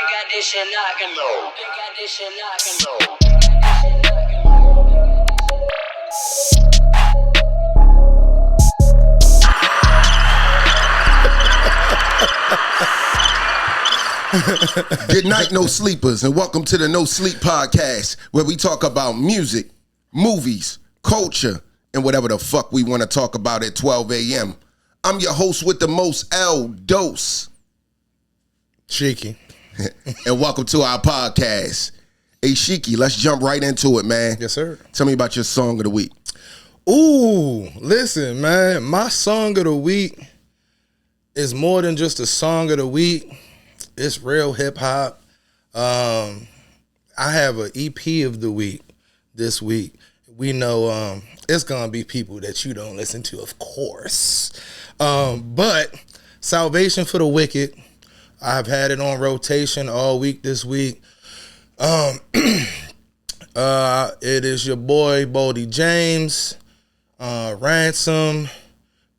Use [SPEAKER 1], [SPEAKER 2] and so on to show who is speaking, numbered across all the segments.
[SPEAKER 1] got this shit knocking low. They got this shit knocking low.
[SPEAKER 2] Good night, no sleepers, and welcome to the No Sleep Podcast, where we talk about music, movies, culture, and whatever the fuck we want to talk about at 12 a.m. I'm your host with the most, L-Dos
[SPEAKER 3] Shiki.
[SPEAKER 2] And welcome to our podcast. Hey, Shiki, let's jump right into it, man.
[SPEAKER 3] Yes, sir.
[SPEAKER 2] Tell me about your song of the week.
[SPEAKER 3] Ooh, listen, man. My song of the week is more than just a song of the week. It's real hip-hop. I have an EP of the week this week. We know it's going to be people that you don't listen to, of course. But Salvation for the Wicked, I've had it on rotation all week this week. It is your boy, Boldy James, Ransom,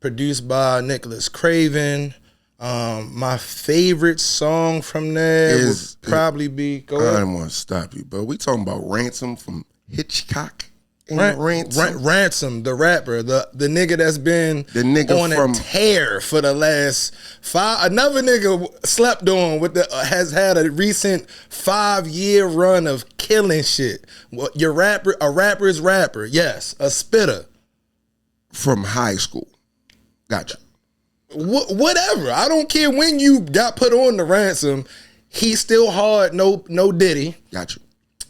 [SPEAKER 3] produced by Nicholas Craven. My favorite song from there would probably be... Go ahead.
[SPEAKER 2] I don't want to stop you, but we talking about Ransom from Hitchcock.
[SPEAKER 3] Ransom, the rapper, the nigga that's been on a tear for the last 5. Another nigga slept on with has had a recent 5-year run of killing shit. A rapper's rapper, yes, a spitter
[SPEAKER 2] from high school. Gotcha.
[SPEAKER 3] Whatever. I don't care when you got put on the Ransom. He's still hard. No Diddy.
[SPEAKER 2] Gotcha.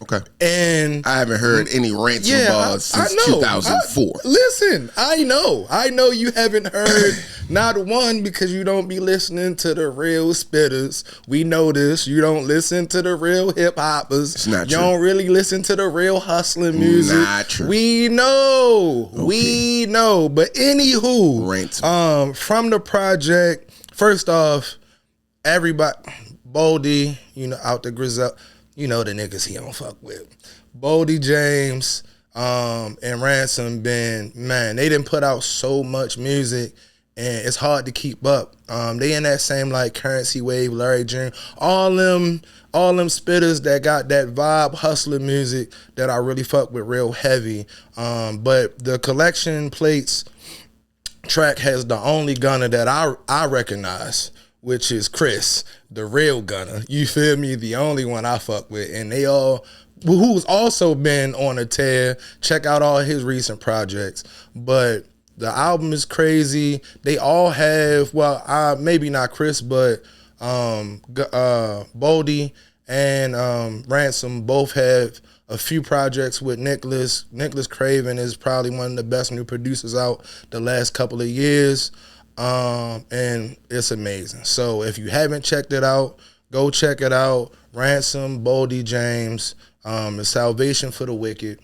[SPEAKER 2] Okay.
[SPEAKER 3] And
[SPEAKER 2] I haven't heard any Ransom bars since 2004.
[SPEAKER 3] Listen, I know you haven't heard not one because you don't be listening to the real spitters. We know this. You don't listen to the real hip hoppers.
[SPEAKER 2] It's not
[SPEAKER 3] you
[SPEAKER 2] true.
[SPEAKER 3] don't really listen to the real hustling music.
[SPEAKER 2] Not true.
[SPEAKER 3] We know.
[SPEAKER 2] Okay.
[SPEAKER 3] We know. But anywho,
[SPEAKER 2] Ransom.
[SPEAKER 3] from the project, first off, everybody, Boldy, out the Grizel. You know the niggas he don't fuck with. Boldy James and Ransom they didn't put out so much music and it's hard to keep up. They in that same like Currency Wave, Larry June, all them spitters that got that vibe hustler music that I really fuck with real heavy. But the Collection Plates track has the only gunner that I recognize, which is Chris, the real gunner. You feel me? The only one I fuck with. And they all, who's also been on a tear, check out all his recent projects. But the album is crazy. They all have, maybe not Chris, but Boldy and Ransom both have a few projects with Nicholas. Nicholas Craven is probably one of the best new producers out the last couple of years. And it's amazing. So if you haven't checked it out, go check it out. Ransom, Boldy James, and Salvation for the Wicked.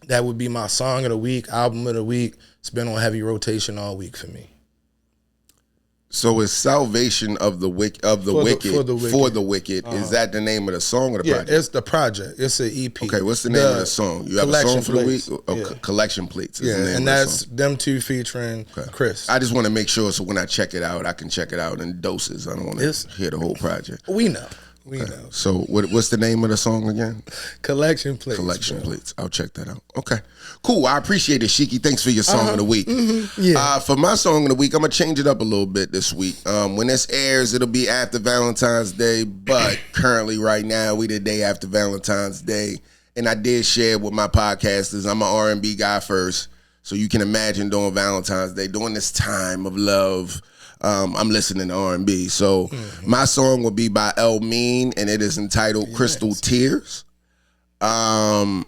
[SPEAKER 3] That would be my song of the week, album of the week. It's been on heavy rotation all week for me.
[SPEAKER 2] So it's Salvation of the Wicked for the Wicked. Is that the name of the song or the project?
[SPEAKER 3] Yeah, it's the project. It's an EP.
[SPEAKER 2] Okay, what's the name of the song? You have a song for the week? Collection Plates.
[SPEAKER 3] Yeah, and that's them two featuring Chris.
[SPEAKER 2] I just want to make sure so when I check it out, I can check it out in doses. I don't want to hear the whole project.
[SPEAKER 3] We know.
[SPEAKER 2] So what's the name of the song again?
[SPEAKER 3] Collection Plates.
[SPEAKER 2] Collection Plates. I'll check that out. Okay. Cool. I appreciate it, Shiki. Thanks for your song of the week.
[SPEAKER 3] Mm-hmm. Yeah.
[SPEAKER 2] For my song of the week, I'm going to change it up a little bit this week. When this airs, it'll be after Valentine's Day, but currently right now, we the day after Valentine's Day. And I did share with my podcasters, I'm an R&B guy first, so you can imagine during Valentine's Day, during this time of love, I'm listening to R&B. So my song will be by El Mean, and it is entitled Crystal Tears. Man,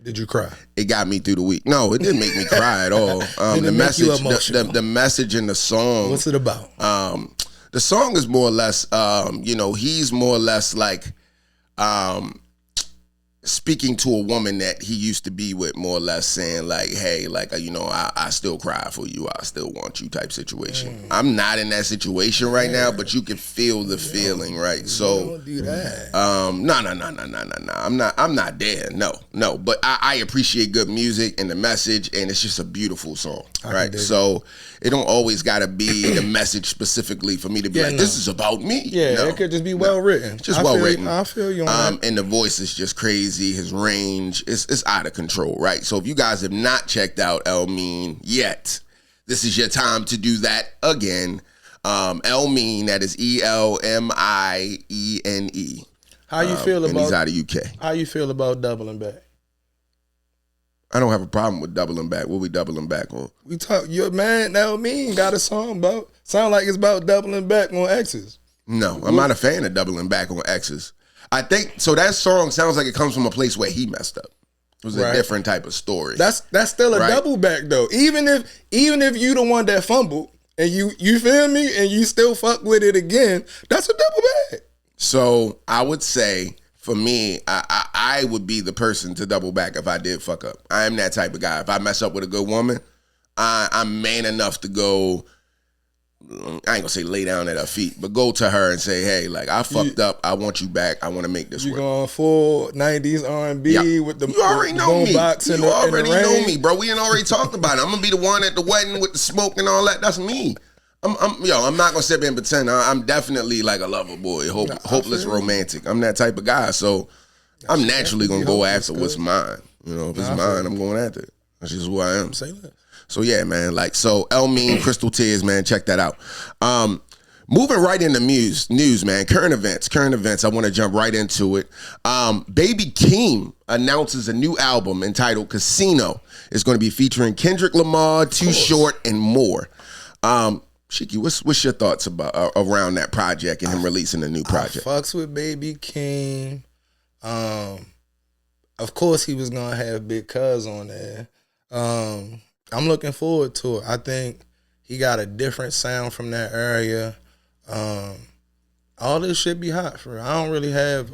[SPEAKER 3] did you cry?
[SPEAKER 2] It got me through the week. No, it didn't make me cry at all.
[SPEAKER 3] Did it make you emotional?
[SPEAKER 2] The message in the song.
[SPEAKER 3] What's it about?
[SPEAKER 2] The song is more or less, he's more or less like, speaking to a woman that he used to be with, more or less saying like, hey, like, you know, I still cry for you, I still want you type situation. I'm not in that situation right now, but you can feel the feeling, right? So
[SPEAKER 3] Don't do that.
[SPEAKER 2] No. I'm not there. No. But I appreciate good music and the message, and it's just a beautiful song, right? So it don't always gotta be the message specifically for me to be like, this is about me.
[SPEAKER 3] Yeah, it could just be well written.
[SPEAKER 2] Just well written.
[SPEAKER 3] I feel you on that.
[SPEAKER 2] And the voice is just crazy. His range is out of control, right? So if you guys have not checked out El Mean yet, this is your time to do that again. El Mean, that is ELMIENE.
[SPEAKER 3] How you feel about?
[SPEAKER 2] And he's out of UK.
[SPEAKER 3] How you feel about doubling back?
[SPEAKER 2] I don't have a problem with doubling back. What we doubling back on?
[SPEAKER 3] We talk. Your man El Mean got a song about. Sound like it's about doubling back on exes.
[SPEAKER 2] No, I'm not a fan of doubling back on exes. I think so. That song sounds like it comes from a place where he messed up. It was a different type of story. That's
[SPEAKER 3] still a double back though. Even if you the one that fumbled and you feel me, and you still fuck with it again, that's a double back.
[SPEAKER 2] So I would say for me, I would be the person to double back if I did fuck up. I am that type of guy. If I mess up with a good woman, I'm man enough to go. I ain't gonna say lay down at her feet, but go to her and say, hey, like, I fucked up. I want you back. I want to make this work.
[SPEAKER 3] You going full 90s R&B with the
[SPEAKER 2] You already know me. You already
[SPEAKER 3] know
[SPEAKER 2] know me, bro. We ain't already talked about it. I'm gonna be the one at the wedding with the smoke and all that. That's me. I'm not gonna sit there and pretend. I'm definitely like a lover boy, hopeless romantic. I'm that type of guy. So I'm naturally gonna go after what's mine. You know, if it's mine, I'm going after it. That's just who I am.
[SPEAKER 3] Say that.
[SPEAKER 2] So yeah, man, like, so El Mean, Crystal Tears, man, check that out. Moving right into news, man, current events. I want to jump right into it. Baby Keem announces a new album entitled Casino. It's going to be featuring Kendrick Lamar, Too Short, and more. Shiki, what's your thoughts about around that project and him releasing a new project?
[SPEAKER 3] I fucks with Baby Keem. Of course, he was gonna have Big Cuz on there. I'm looking forward to it. I think he got a different sound from that area. All this shit be hot for real. I don't really have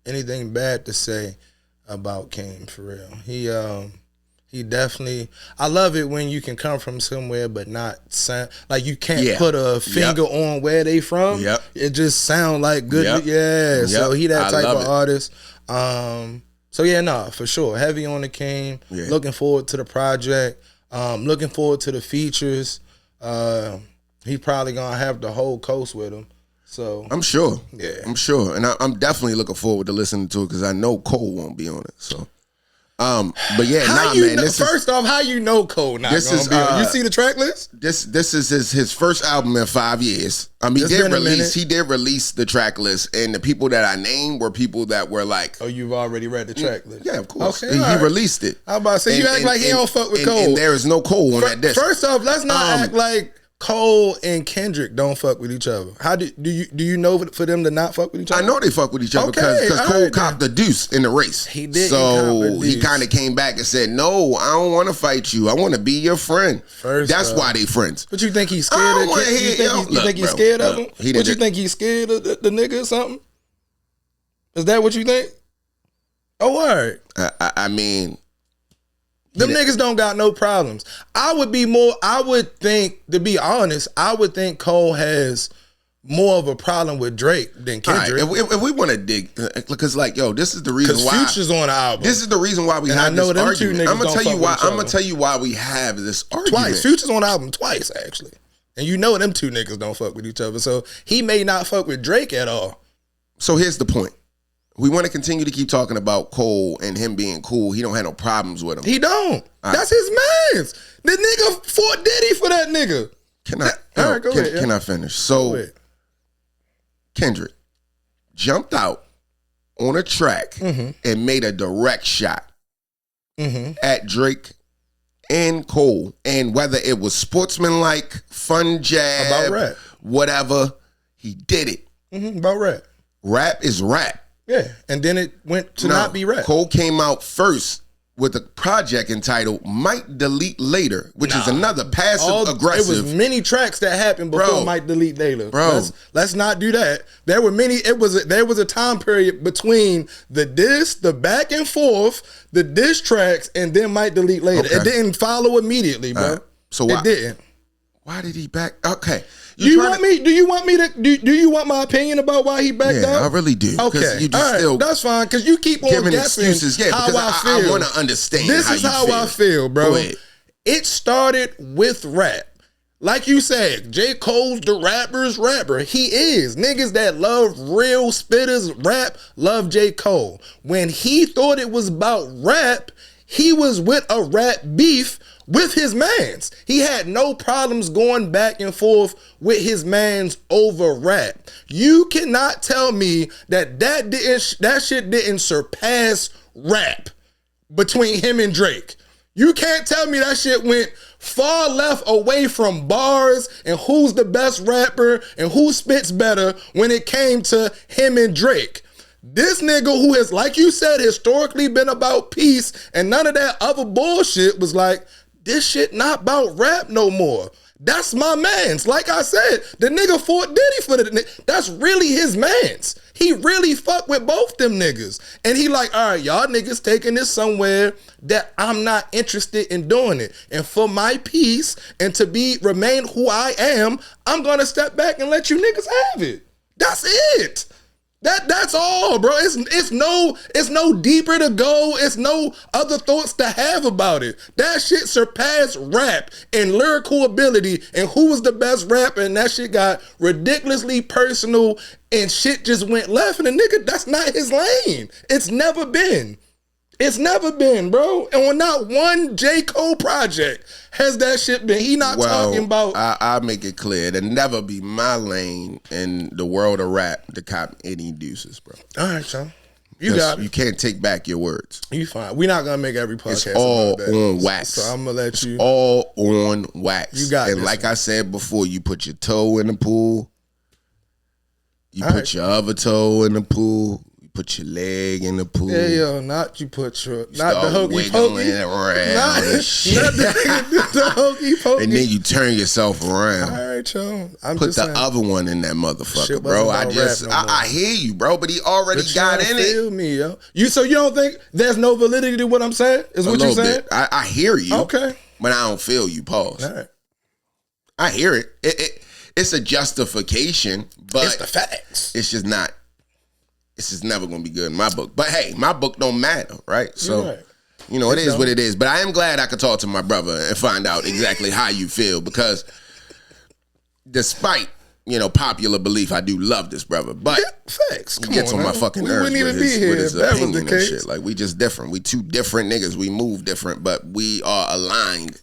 [SPEAKER 3] anything bad to say about Keem for real. He definitely. I love it when you can come from somewhere but not sound like you can't put a finger on where they from.
[SPEAKER 2] Yep.
[SPEAKER 3] It just sound like good. Yeah. So he that type of artist. So yeah, nah, for sure. Heavy on the Keem. Yeah. Looking forward to the project. Looking forward to the features. He probably gonna have the whole coast with him. So
[SPEAKER 2] I'm sure.
[SPEAKER 3] Yeah,
[SPEAKER 2] I'm sure, and I'm definitely looking forward to listening to it because I know Cole won't be on it. So, but yeah, man.
[SPEAKER 3] First off, how you know Cole not gonna be on? You see the track list?
[SPEAKER 2] This is his first album in 5 years. He did release the track list, and the people that I named were people that were like,
[SPEAKER 3] oh, you've already read the track list?
[SPEAKER 2] Yeah, of course.
[SPEAKER 3] Okay,
[SPEAKER 2] he released it.
[SPEAKER 3] I'm about to say, you act like he don't fuck with Cole.
[SPEAKER 2] And there is no Cole on that disc.
[SPEAKER 3] First off, let's not act like Cole and Kendrick don't fuck with each other. How do you know for them to not fuck with each other?
[SPEAKER 2] I know they fuck with each other because Cole copped the deuce in the race.
[SPEAKER 3] He did.
[SPEAKER 2] So he kind of came back and said, "No, I don't want to fight you. I want to be your friend." That's why they friends.
[SPEAKER 3] But you think he's scared of him? You think he's scared of him? What you think he's scared of the nigga or something? Is that what you think? Oh, word.
[SPEAKER 2] I mean,
[SPEAKER 3] them niggas don't got no problems. I would think, to be honest, I would think Cole has more of a problem with Drake than Kendrick.
[SPEAKER 2] Right, if we want to dig, because this is the reason why
[SPEAKER 3] Future's on the album.
[SPEAKER 2] This is the reason why we have this argument. I'm gonna tell you why we have this argument.
[SPEAKER 3] Twice. Future's on the album twice, actually. And you know them two niggas don't fuck with each other. So he may not fuck with Drake at all.
[SPEAKER 2] So here's the point. We want to continue to keep talking about Cole and him being cool. He don't have no problems with him.
[SPEAKER 3] He don't. That's his man's. The nigga fought Diddy for that nigga.
[SPEAKER 2] Can I finish? So Kendrick jumped out on a track and made a direct shot at Drake and Cole. And whether it was sportsmanlike, fun jab,
[SPEAKER 3] about rap,
[SPEAKER 2] whatever, he did it.
[SPEAKER 3] About rap.
[SPEAKER 2] Rap is rap.
[SPEAKER 3] Yeah, and then it went to not be rap.
[SPEAKER 2] Cole came out first with a project entitled Might Delete Later, which is another passive aggressive.
[SPEAKER 3] It was many tracks that happened before Might Delete Later.
[SPEAKER 2] Bro.
[SPEAKER 3] Let's not do that. There were many, there was a time period between the diss, the back and forth, the diss tracks, and then Might Delete Later.
[SPEAKER 2] Okay.
[SPEAKER 3] It didn't follow immediately, bro.
[SPEAKER 2] So why,
[SPEAKER 3] it didn't.
[SPEAKER 2] Why did he back? Okay.
[SPEAKER 3] Do you want my opinion about why he backed
[SPEAKER 2] Yeah,
[SPEAKER 3] out?
[SPEAKER 2] I really do.
[SPEAKER 3] Okay,
[SPEAKER 2] you just still
[SPEAKER 3] that's fine. Because you keep on
[SPEAKER 2] giving
[SPEAKER 3] guessing
[SPEAKER 2] excuses. Yeah,
[SPEAKER 3] how
[SPEAKER 2] because
[SPEAKER 3] I feel.
[SPEAKER 2] I want to understand.
[SPEAKER 3] This is how I feel, bro.
[SPEAKER 2] Go ahead.
[SPEAKER 3] It started with rap. Like you said, J. Cole's the rapper's rapper. He is. Niggas that love real spitters rap love J. Cole. When he thought it was about rap, he was with a rap beef with his mans. He had no problems going back and forth with his mans over rap. You cannot tell me that shit didn't surpass rap between him and Drake. You can't tell me that shit went far left away from bars and who's the best rapper and who spits better when it came to him and Drake. This nigga who has, like you said, historically been about peace and none of that other bullshit was like, this shit not about rap no more. That's my mans. Like I said, the nigga fought Diddy for the that's really his mans. He really fucked with both them niggas. And he like, all right, y'all niggas taking this somewhere that I'm not interested in doing it. And for my peace and to remain who I am, I'm gonna step back and let you niggas have it. That's it. That's all, bro. It's no deeper to go. It's no other thoughts to have about it. That shit surpassed rap and lyrical ability and who was the best rapper, and that shit got ridiculously personal and shit just went left. And the nigga, that's not his lane. It's never been. It's never been, bro. And on not one J. Cole project has that shit been. He not talking about.
[SPEAKER 2] I'll make it clear. It'll never be my lane in the world of rap to cop any deuces, bro.
[SPEAKER 3] All right, son. You got it.
[SPEAKER 2] You can't take back your words.
[SPEAKER 3] You fine. We're not gonna make every podcast.
[SPEAKER 2] It's all
[SPEAKER 3] about that.
[SPEAKER 2] on wax.
[SPEAKER 3] So I'm gonna let you.
[SPEAKER 2] It's all on wax.
[SPEAKER 3] You got it.
[SPEAKER 2] And like I said before, you put your toe in the pool. You put your other toe in the pool. Put your leg in the pool.
[SPEAKER 3] Yeah, yo, not you put your, not
[SPEAKER 2] Start
[SPEAKER 3] the hokey
[SPEAKER 2] wiggling
[SPEAKER 3] pokey.
[SPEAKER 2] around
[SPEAKER 3] Not the hokey pokey.
[SPEAKER 2] and then you turn yourself around.
[SPEAKER 3] All right, yo. I'm
[SPEAKER 2] Put
[SPEAKER 3] just
[SPEAKER 2] the
[SPEAKER 3] saying.
[SPEAKER 2] other one in that motherfucker,
[SPEAKER 3] Shit
[SPEAKER 2] bro.
[SPEAKER 3] wasn't about rap no more.
[SPEAKER 2] I hear you, bro, but he already
[SPEAKER 3] But
[SPEAKER 2] got
[SPEAKER 3] you
[SPEAKER 2] in
[SPEAKER 3] don't
[SPEAKER 2] it.
[SPEAKER 3] feel me, yo. So you don't think there's no validity to what I'm saying? Is what
[SPEAKER 2] A
[SPEAKER 3] you're
[SPEAKER 2] little
[SPEAKER 3] saying?
[SPEAKER 2] bit. I hear you.
[SPEAKER 3] Okay.
[SPEAKER 2] But I don't feel you. Pause.
[SPEAKER 3] All right.
[SPEAKER 2] I hear it. It's a justification, but
[SPEAKER 3] It's the facts.
[SPEAKER 2] it's just not. It's just never gonna be good in my book. But hey, my book don't matter, right? So
[SPEAKER 3] Right.
[SPEAKER 2] you know, it is what it is. But I am glad I could talk to my brother and find out exactly how you feel, because despite, you know, popular belief, I do love this brother. But
[SPEAKER 3] Facts.
[SPEAKER 2] he
[SPEAKER 3] Come
[SPEAKER 2] gets on my
[SPEAKER 3] now.
[SPEAKER 2] fucking
[SPEAKER 3] We
[SPEAKER 2] nerves
[SPEAKER 3] wouldn't even
[SPEAKER 2] with
[SPEAKER 3] be here
[SPEAKER 2] his
[SPEAKER 3] if that was
[SPEAKER 2] opinion
[SPEAKER 3] the
[SPEAKER 2] and
[SPEAKER 3] case.
[SPEAKER 2] shit. Like, we just different. We two different niggas. We move different, but we are aligned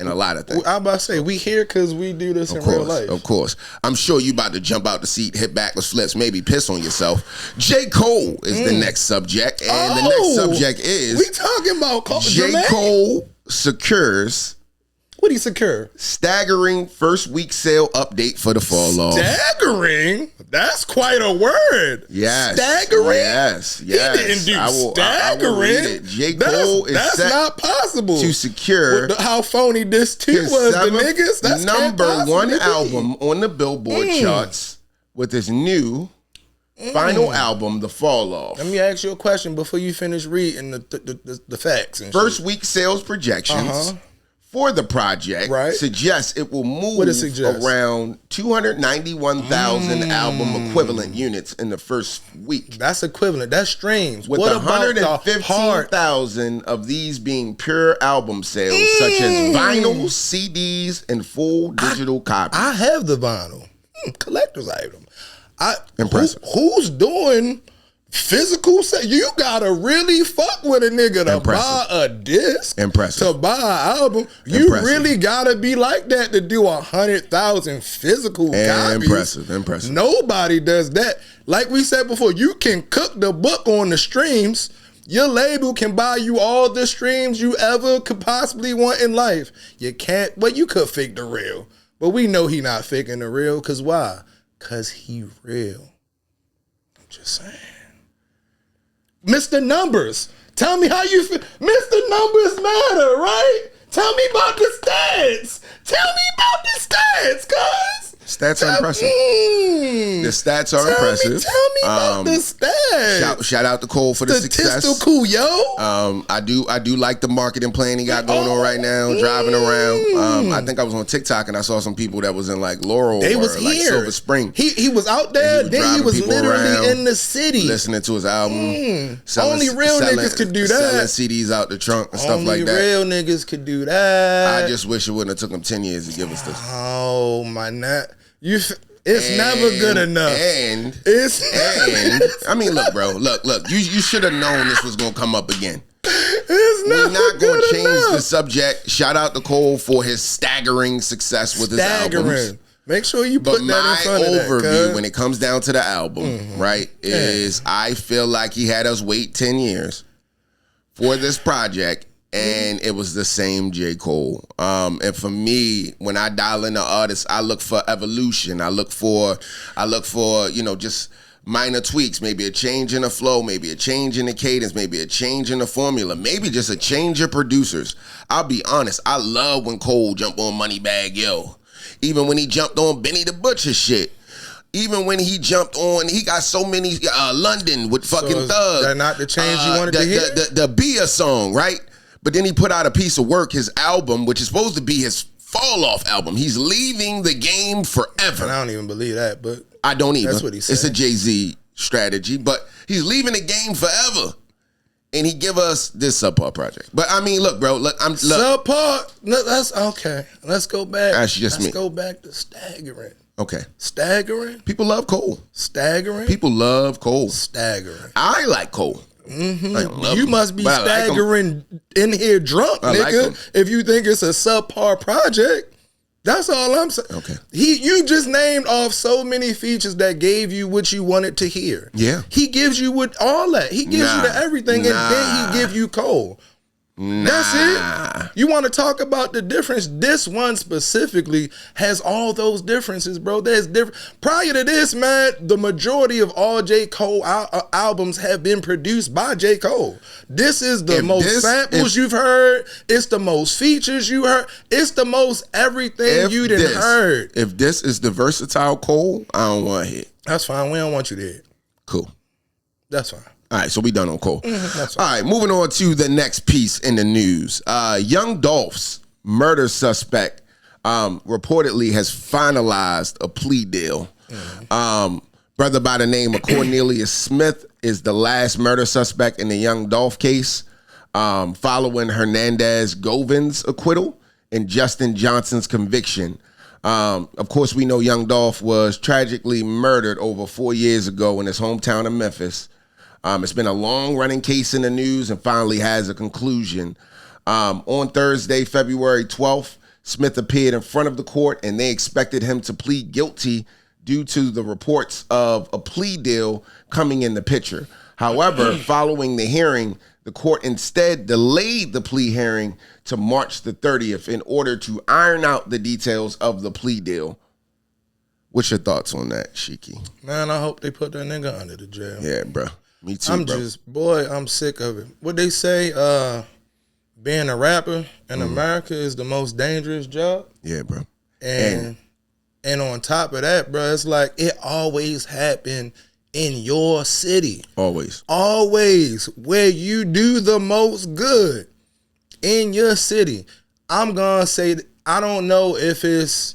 [SPEAKER 2] in a lot of things.
[SPEAKER 3] I'm about to say, we here because we do this in real life.
[SPEAKER 2] Of course. I'm sure you about to jump out the seat, hit backwards flips, maybe piss on yourself. J. Cole is the next subject. And the next subject is
[SPEAKER 3] we talking about Cole.
[SPEAKER 2] J. Cole secures
[SPEAKER 3] What he secure?
[SPEAKER 2] staggering first week sale update for the fall off.
[SPEAKER 3] Staggering? That's quite a word.
[SPEAKER 2] Yes.
[SPEAKER 3] Staggering?
[SPEAKER 2] Yes.
[SPEAKER 3] He didn't do
[SPEAKER 2] I will
[SPEAKER 3] staggering.
[SPEAKER 2] read it. J. Cole is
[SPEAKER 3] that's
[SPEAKER 2] set
[SPEAKER 3] not possible.
[SPEAKER 2] to secure
[SPEAKER 3] How phony this too
[SPEAKER 2] his
[SPEAKER 3] was, the
[SPEAKER 2] seventh
[SPEAKER 3] niggas. That's
[SPEAKER 2] number
[SPEAKER 3] can't
[SPEAKER 2] one
[SPEAKER 3] possibly be.
[SPEAKER 2] album on the Billboard charts with his new final album, The Fall Off.
[SPEAKER 3] Let me ask you a question before you finish reading the facts. And
[SPEAKER 2] First
[SPEAKER 3] shit.
[SPEAKER 2] week sales projections for the project suggest it will move
[SPEAKER 3] What it suggest?
[SPEAKER 2] around 291,000 album equivalent units in the first week.
[SPEAKER 3] That's equivalent. That's streams.
[SPEAKER 2] With
[SPEAKER 3] What about the hard?
[SPEAKER 2] 115,000 of these being pure album sales, such as vinyl, CDs, and full digital copies.
[SPEAKER 3] I have the vinyl. Collector's item.
[SPEAKER 2] Impressive.
[SPEAKER 3] Who's doing physical sale? You gotta really fuck with a nigga to buy a disc.
[SPEAKER 2] Impressive.
[SPEAKER 3] To buy an album. You really gotta be like that to do 100,000 physical copies.
[SPEAKER 2] Impressive.
[SPEAKER 3] Nobody does that. Like we said before, you can cook the book on the streams. Your label can buy you all the streams you ever could possibly want in life. You can't, well, you could fake the real. But we know he not faking the real, because why? Because he real. I'm just saying. Mr. Numbers. Tell me how you feel. Mr. Numbers Matter, right? Tell me about the stats. Tell me about the stats, cuz.
[SPEAKER 2] Stats are impressive. The stats are impressive.
[SPEAKER 3] Tell me about the stats.
[SPEAKER 2] Shout out to Cole for the success.
[SPEAKER 3] Statistical, yo.
[SPEAKER 2] I do like the marketing plan he got going on right now. Driving around. I think I was on TikTok and I saw some people that was in like Laurel.
[SPEAKER 3] They was
[SPEAKER 2] like
[SPEAKER 3] here.
[SPEAKER 2] Silver Spring.
[SPEAKER 3] He was out there. Then he was literally in the city,
[SPEAKER 2] listening to his album.
[SPEAKER 3] Only real niggas could do that.
[SPEAKER 2] Selling CDs out the trunk and stuff like that.
[SPEAKER 3] Only real niggas could do that.
[SPEAKER 2] I just wish it wouldn't have took him 10 years to give us this.
[SPEAKER 3] Oh my God. It's never good enough.
[SPEAKER 2] I mean, look, bro. Look. You should have known this was gonna come up again.
[SPEAKER 3] We're
[SPEAKER 2] not gonna change the subject. Shout out to Cole for his staggering success with his albums.
[SPEAKER 3] Make sure you put that in front of that.
[SPEAKER 2] My overview when it comes down to the album, right, is I feel like he had us wait 10 years for this project. And it was the same J. Cole. And for me, when I dial in the artist, I look for evolution. I look for, just minor tweaks. Maybe a change in the flow, maybe a change in the cadence, maybe a change in the formula, maybe just a change of producers. I'll be honest, I love when Cole jumped on Moneybagg Yo. Even when he jumped on Benny the Butcher shit. Even when he jumped on, he got so many, London with fucking Thug.
[SPEAKER 3] That not the change you wanted to hear?
[SPEAKER 2] The Bia song, right? But then he put out a piece of work, his album, which is supposed to be his fall-off album. He's leaving the game forever.
[SPEAKER 3] And I don't even believe that, but
[SPEAKER 2] I don't either.
[SPEAKER 3] That's what he said.
[SPEAKER 2] It's a Jay-Z strategy, but he's leaving the game forever. And he give us this subpar project. But I mean, look, bro,
[SPEAKER 3] subpar. No, that's okay. Let's go back.
[SPEAKER 2] That's just me.
[SPEAKER 3] Let's go back to Staggering.
[SPEAKER 2] Okay.
[SPEAKER 3] Staggering.
[SPEAKER 2] People love Cole.
[SPEAKER 3] Staggering.
[SPEAKER 2] People love Cole.
[SPEAKER 3] Staggering.
[SPEAKER 2] I like Cole.
[SPEAKER 3] You must be staggering in here drunk, nigga. If you think it's a subpar project, that's all I'm saying.
[SPEAKER 2] Okay.
[SPEAKER 3] You just named off so many features that gave you what you wanted to hear.
[SPEAKER 2] Yeah.
[SPEAKER 3] He gives you with all that. He gives you the everything, and then he give you Cole. That's it. You want to talk about the difference? This one specifically has all those differences, bro. There's different. Prior to this, man, the majority of all J. Cole albums have been produced by J. Cole. This is the most samples you've heard. It's the most features you heard. It's the most everything you done heard.
[SPEAKER 2] If this is the versatile Cole, I don't want to hit.
[SPEAKER 3] That's fine. We don't want you to hit.
[SPEAKER 2] Cool.
[SPEAKER 3] That's fine.
[SPEAKER 2] All right, so we done on Cole.
[SPEAKER 3] That's
[SPEAKER 2] all right, moving on to the next piece in the news. Young Dolph's murder suspect reportedly has finalized a plea deal. Brother by the name of Cornelius Smith is the last murder suspect in the Young Dolph case, following Hernandez Govin's acquittal and Justin Johnson's conviction. Of course, we know Young Dolph was tragically murdered over 4 years ago in his hometown of Memphis. It's been a long-running case in the news and finally has a conclusion. On Thursday, February 12th, Smith appeared in front of the court, and they expected him to plead guilty due to the reports of a plea deal coming in the picture. However, following the hearing, the court instead delayed the plea hearing to March the 30th in order to iron out the details of the plea deal. What's your thoughts on that, Shiki?
[SPEAKER 3] Man, I hope they put that nigga under the jail.
[SPEAKER 2] Yeah, bro. Me too,
[SPEAKER 3] I'm sick of it. What they say, being a rapper in America is the most dangerous job.
[SPEAKER 2] Yeah, bro.
[SPEAKER 3] And on top of that, bro, it's like it always happened in your city.
[SPEAKER 2] Always.
[SPEAKER 3] Always. Where you do the most good in your city. I'm going to say, I don't know if it's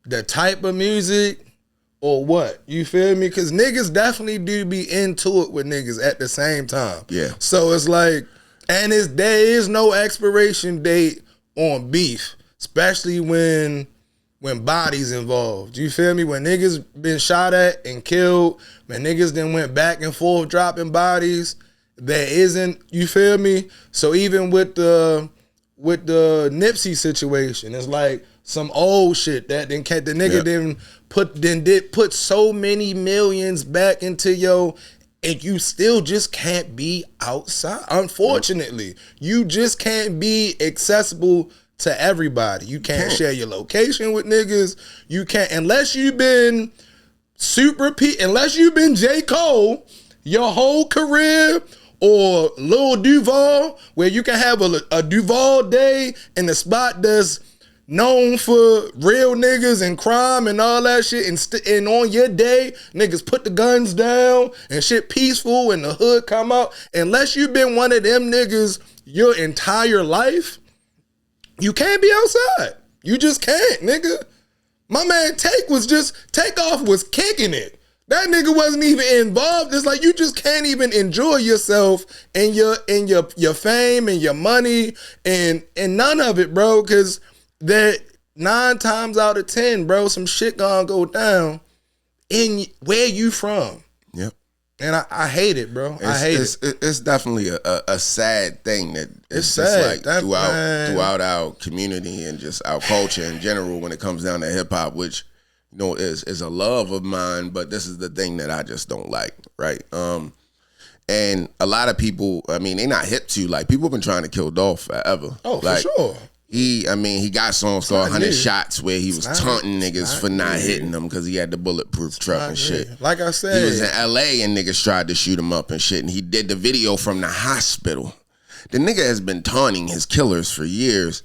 [SPEAKER 3] the type of music or what, you feel me? Because niggas definitely do be into it with niggas at the same time.
[SPEAKER 2] Yeah.
[SPEAKER 3] So it's like, and there is no expiration date on beef, especially when bodies involved. You feel me? When niggas been shot at and killed, when niggas then went back and forth dropping bodies, there isn't, you feel me? So even with the Nipsey situation, it's like some old shit that then the nigga did put so many millions back into and you still just can't be outside. Unfortunately, you just can't be accessible to everybody. You can't share your location with niggas. You can't, unless you've been unless you've been J. Cole your whole career, or Lil Duval, where you can have a Duval day in the spot that's known for real niggas and crime and all that shit, and on your day, niggas put the guns down and shit peaceful and the hood come out. Unless you been one of them niggas your entire life, you can't be outside. You just can't, nigga. My man Takeoff was kicking it. That nigga wasn't even involved. It's like you just can't even enjoy yourself and your fame and your money and none of it, bro, because that 9 times out of 10, bro, some shit gonna go down in where you from.
[SPEAKER 2] Yep.
[SPEAKER 3] And I hate it, bro. I hate it.
[SPEAKER 2] It's definitely a sad thing that
[SPEAKER 3] It's
[SPEAKER 2] just
[SPEAKER 3] sad.
[SPEAKER 2] like throughout our community and just our culture in general when it comes down to hip hop, which is a love of mine, but this is the thing that I just don't like, right? And a lot of people, I mean, they not hip to, like, people have been trying to kill Dolph forever.
[SPEAKER 3] Oh,
[SPEAKER 2] like,
[SPEAKER 3] for sure.
[SPEAKER 2] He got songs for 100 shots where he was taunting niggas for not
[SPEAKER 3] new.
[SPEAKER 2] hitting them because he had the bulletproof truck and shit.
[SPEAKER 3] Like I said,
[SPEAKER 2] He was in LA and niggas tried to shoot him up and shit, and he did the video from the hospital. The nigga has been taunting his killers for years,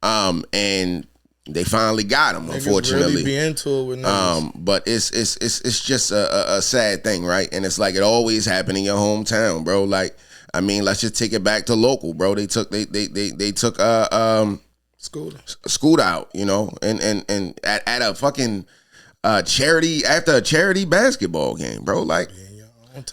[SPEAKER 2] and they finally got him,
[SPEAKER 3] niggas
[SPEAKER 2] unfortunately.
[SPEAKER 3] really be into it with niggas.
[SPEAKER 2] But it's just a sad thing, right? And it's like it always happened in your hometown, bro. Like, I mean, let's just take it back to local, bro. They took Scoot out, and at a fucking charity, after a charity basketball game, bro. Like,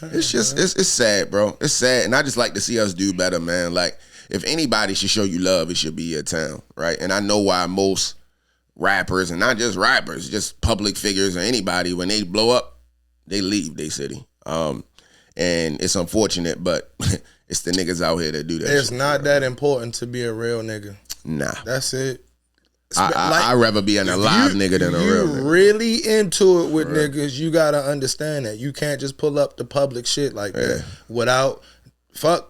[SPEAKER 2] it's just it's sad, bro. It's sad, and I just like to see us do better, man. Like, if anybody should show you love, it should be your town, right? And I know why most rappers, and not just rappers, just public figures or anybody, when they blow up, they leave their city. And it's unfortunate, but it's the niggas out here that do that.
[SPEAKER 3] It's
[SPEAKER 2] shit,
[SPEAKER 3] not
[SPEAKER 2] bro.
[SPEAKER 3] that important to be a real nigga.
[SPEAKER 2] Nah.
[SPEAKER 3] That's it.
[SPEAKER 2] I'd rather be an alive nigga than a real nigga.
[SPEAKER 3] You really into it with niggas, you gotta understand that. You can't just pull up the public shit like that without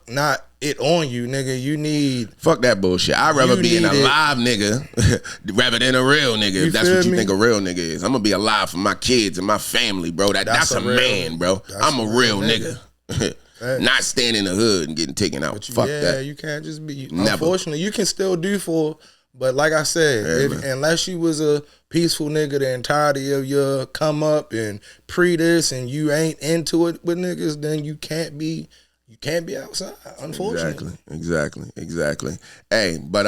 [SPEAKER 3] not it on you, nigga. You need
[SPEAKER 2] fuck that bullshit. I'd rather be an alive nigga rather than a real nigga. If that's what you think a real nigga is. I'm gonna be alive for my kids and my family, bro. That's a man, bro. I'm a real nigga. Not staying in the hood and getting taken out. Fuck that.
[SPEAKER 3] You can't just be.
[SPEAKER 2] Never.
[SPEAKER 3] Unfortunately, you can still do for. But like I said, unless you was a peaceful nigga the entirety of your come up and pre this and you ain't into it with niggas, then you can't be outside, unfortunately.
[SPEAKER 2] Exactly. Hey, but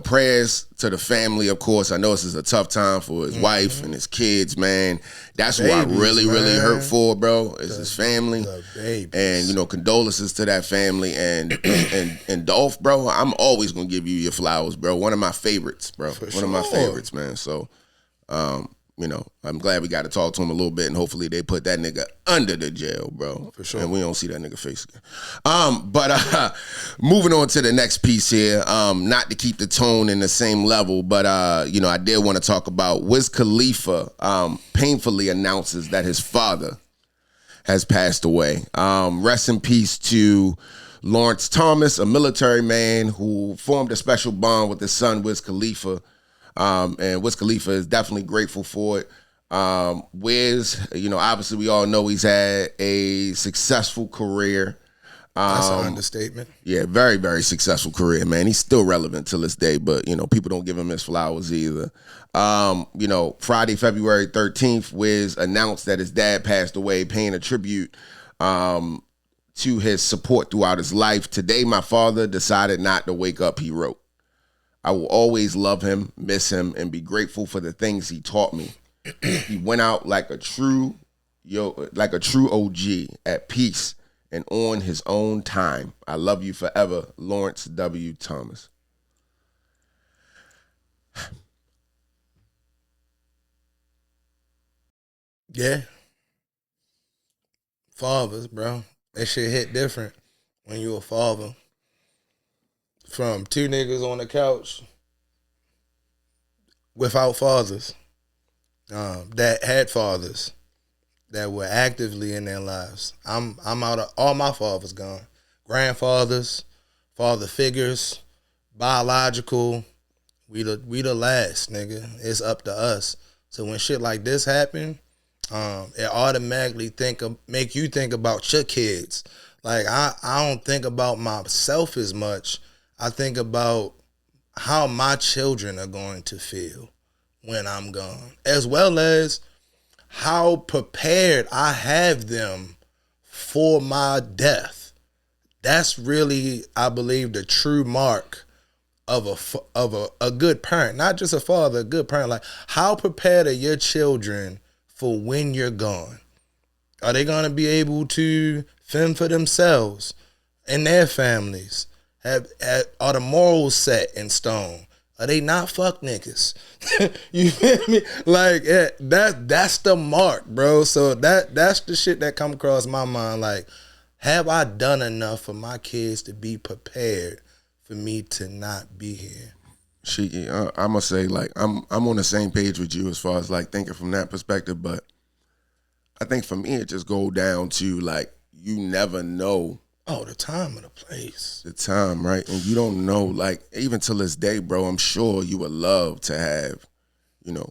[SPEAKER 2] prayers to the family, of course. I know this is a tough time for his wife and his kids, man. That's who I really hurt for, bro, is his family. And condolences to that family and Dolph, bro. I'm always gonna give you your flowers, bro. One of my favorites, bro. One of my favorites, man. So I'm glad we got to talk to him a little bit, and hopefully they put that nigga under the jail, bro. For sure. And we don't see that nigga face again. But moving on to the next piece here, not to keep the tone in the same level, but I did want to talk about Wiz Khalifa painfully announces that his father has passed away. Rest in peace to Lawrence Thomas, a military man who formed a special bond with his son, Wiz Khalifa. And Wiz Khalifa is definitely grateful for it. Wiz, obviously we all know he's had a successful career.
[SPEAKER 3] That's an understatement.
[SPEAKER 2] Yeah, very, very successful career, man. He's still relevant to this day, but, people don't give him his flowers either. Friday, February 13th, Wiz announced that his dad passed away, paying a tribute to his support throughout his life. Today, my father decided not to wake up, he wrote. I will always love him, miss him, and be grateful for the things he taught me. He went out like a true OG at peace and on his own time. I love you forever, Lawrence W. Thomas.
[SPEAKER 3] Yeah. Fathers, bro. That shit hit different when you a father. From 2 niggas on the couch without fathers, that had fathers that were actively in their lives. I'm out of all my fathers gone. Grandfathers, father figures, biological. We the last, nigga. It's up to us. So when shit like this happen, It automatically make you think about your kids. Like I don't think about myself as much. I think about how my children are going to feel when I'm gone, as well as how prepared I have them for my death. That's really, I believe, the true mark of a good parent, not just a father, a good parent. Like, how prepared are your children for when you're gone? Are they going to be able to fend for themselves and their families? Are the morals set in stone? Are they not fuck niggas? You feel me? Like, that's the mark, bro. So that's the shit that come across my mind. Like, have I done enough for my kids to be prepared for me to not be here?
[SPEAKER 2] Shiki, I'm gonna say, like, I'm on the same page with you as far as like thinking from that perspective, but I think for me it just go down to, like, you never know.
[SPEAKER 3] Oh, the time and the place.
[SPEAKER 2] The time, right? And you don't know, like, even till this day, bro, I'm sure you would love to have, you know,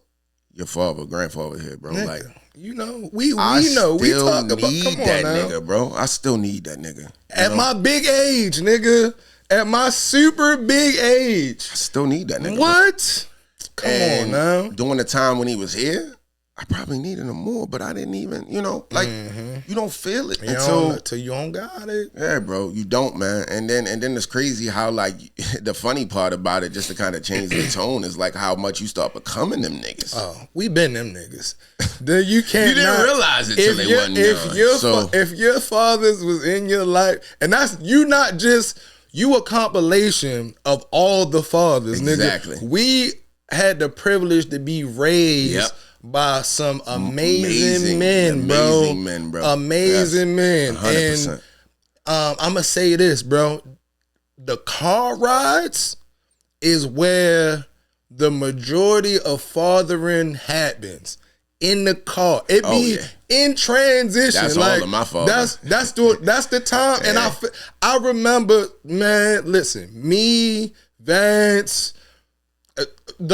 [SPEAKER 2] your father, grandfather here, bro.
[SPEAKER 3] Nigga,
[SPEAKER 2] like,
[SPEAKER 3] you know, we
[SPEAKER 2] know,
[SPEAKER 3] we talk about,
[SPEAKER 2] need
[SPEAKER 3] come on
[SPEAKER 2] that
[SPEAKER 3] now.
[SPEAKER 2] nigga, bro. I still need that nigga.
[SPEAKER 3] At my big age, nigga. At my super big age.
[SPEAKER 2] I still need that nigga.
[SPEAKER 3] What? Come on now.
[SPEAKER 2] During the time when he was here, I probably needed him more, but I didn't even, you know, like, you don't feel it
[SPEAKER 3] until you don't got it.
[SPEAKER 2] Yeah, bro, you don't, man. And then it's crazy how, like, the funny part about it, just to kind of change the tone, is like how much you start becoming them niggas.
[SPEAKER 3] Oh, we been them niggas. You can't.
[SPEAKER 2] You didn't realize it till they wasn't young.
[SPEAKER 3] If your fathers was in your life, and that's you a compilation of all the fathers,
[SPEAKER 2] exactly.
[SPEAKER 3] Nigga. We had the privilege to be raised by some amazing men, bro.
[SPEAKER 2] Amazing men, bro.
[SPEAKER 3] Amazing men.
[SPEAKER 2] 100%.
[SPEAKER 3] And I'm going to say this, bro. The car rides is where the majority of fathering happens. In the car. It be in transition. That's
[SPEAKER 2] like, all of my fathers.
[SPEAKER 3] That's the time. And I remember, man, listen, me, Vance,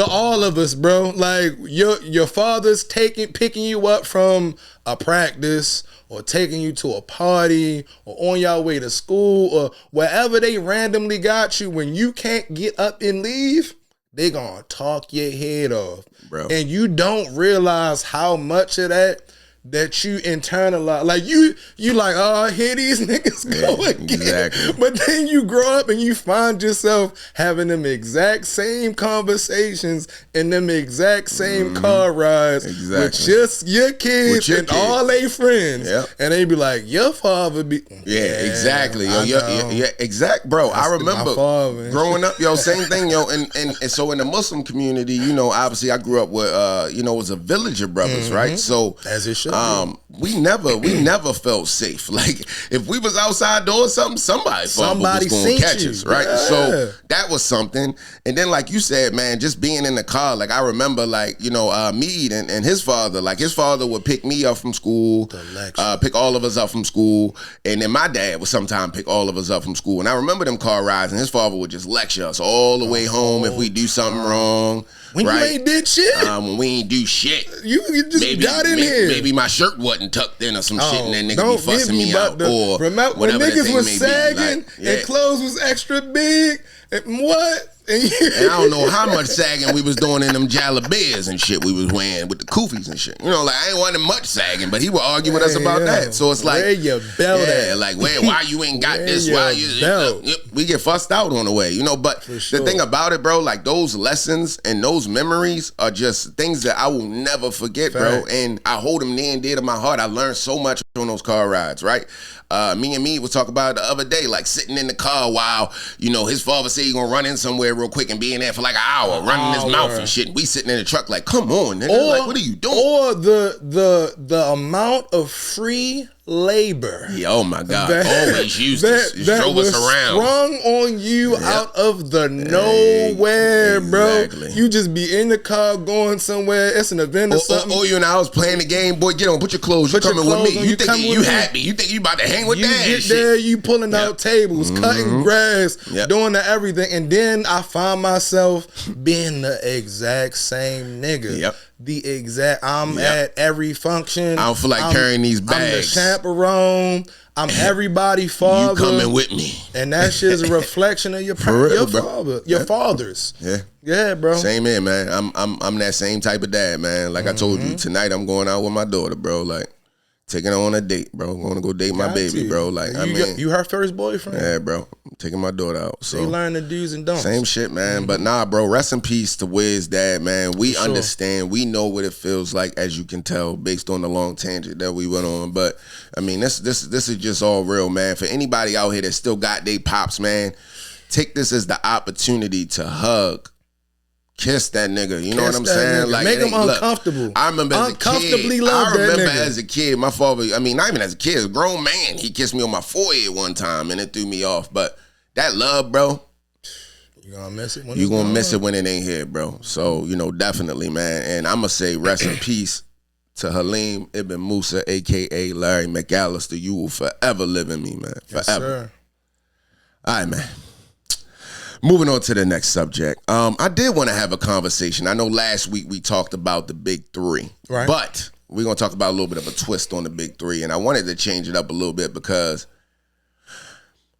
[SPEAKER 3] all of us, bro. Like, your father's picking you up from a practice, or taking you to a party, or on your way to school, or wherever they randomly got you. When you can't get up and leave, they gonna talk your head off,
[SPEAKER 2] bro.
[SPEAKER 3] And you don't realize how much of that you internalize. Like, you like, oh, here these niggas go again.
[SPEAKER 2] Exactly.
[SPEAKER 3] But then you grow up and you find yourself having them exact same conversations and them exact same car rides with just your kids and all they friends.
[SPEAKER 2] Yep.
[SPEAKER 3] And they be like, your father be...
[SPEAKER 2] exactly. Exact, bro. I remember growing up, same thing, and so in the Muslim community, you know, obviously I grew up with, you know, it was a village of brothers, right? So...
[SPEAKER 3] as it should.
[SPEAKER 2] We never felt safe. Like, if we was outside doing something, somebody was going to catch us, right?
[SPEAKER 3] Yeah.
[SPEAKER 2] So that was something. And then, like you said, man, just being in the car, like, I remember, like, you know, Mead and his father, like, his father would pick me up from school, pick all of us up from school, and then my dad would sometimes pick all of us up from school. And I remember them car rides, and his father would just lecture us all the way home if we do something wrong.
[SPEAKER 3] When you ain't did shit.
[SPEAKER 2] When we ain't do shit.
[SPEAKER 3] You just got in here.
[SPEAKER 2] Maybe my shirt wasn't tucked in or some shit, and that nigga be fussing me out. Or
[SPEAKER 3] remember when niggas was sagging and clothes was extra big? And what? And
[SPEAKER 2] I don't know how much sagging we was doing in them jalabias and shit we was wearing with the koofies and shit. You know, like, I ain't wanting much sagging, but he would argue with us about that. So it's like,
[SPEAKER 3] where your belt at?
[SPEAKER 2] Like, why you ain't got this? Why you we get fussed out on the way, you know. But the thing about it, bro, like, those lessons and those memories are just things that I will never forget, bro. And I hold them near and dear to my heart. I learned so much on those car rides, right? Me and me was talking about it the other day, like, sitting in the car while, you know, his father said he gonna run in somewhere real quick and be in there for like an hour, running his mouth and shit. And we sitting in the truck like, come on, nigga. Like, what are you doing?
[SPEAKER 3] Or the amount of free labor.
[SPEAKER 2] Yeah, oh my God. Always used this. Drove us around.
[SPEAKER 3] Sprung on you out of the nowhere, bro. You just be in the car going somewhere. It's an event or something.
[SPEAKER 2] You and I was playing the game. Boy, get on, put your clothes. You coming with me. You think you happy. You think you about to hang with that
[SPEAKER 3] You get there, you pulling out tables, cutting grass, doing everything. And then I find myself being the exact same nigga the exact. I'm at every function.
[SPEAKER 2] I don't feel like carrying these bags.
[SPEAKER 3] I'm the chaperone. I'm everybody father.
[SPEAKER 2] You coming with me.
[SPEAKER 3] And that shit is a reflection of your fathers.
[SPEAKER 2] Yeah.
[SPEAKER 3] Yeah, bro.
[SPEAKER 2] Same here, man. I'm that same type of dad, man. Like I told you, tonight I'm going out with my daughter, bro. Like, taking her on a date, bro. I'm going to go date my baby, bro. Like,
[SPEAKER 3] you her first boyfriend?
[SPEAKER 2] Yeah, bro. I'm taking my daughter out. So
[SPEAKER 3] they learn the do's and don'ts.
[SPEAKER 2] Same shit, man. But nah, bro. Rest in peace to Wiz dad, man. We understand. We know what it feels like, as you can tell, based on the long tangent that we went on. But I mean, this is just all real, man. For anybody out here that still got they pops, man, take this as the opportunity to hug. Kiss that nigga, you know what I'm saying?
[SPEAKER 3] Nigga.
[SPEAKER 2] Like,
[SPEAKER 3] make him uncomfortable.
[SPEAKER 2] I remember as a kid. As a kid, my father. I mean, not even as a kid, as a grown man, he kissed me on my forehead one time, and it threw me off. But that love, bro,
[SPEAKER 3] you gonna miss it.
[SPEAKER 2] You gonna miss it when it ain't here, bro. So definitely, man. And I'm gonna say rest in peace to Halim Ibn Musa, aka Larry McAllister. You will forever live in me, man. Forever.
[SPEAKER 3] Yes, sir.
[SPEAKER 2] All right, man. Moving on to the next subject. I did want to have a conversation. I know last week we talked about the big three.
[SPEAKER 3] Right.
[SPEAKER 2] But we're going to talk about a little bit of a twist on the big three. And I wanted to change it up a little bit because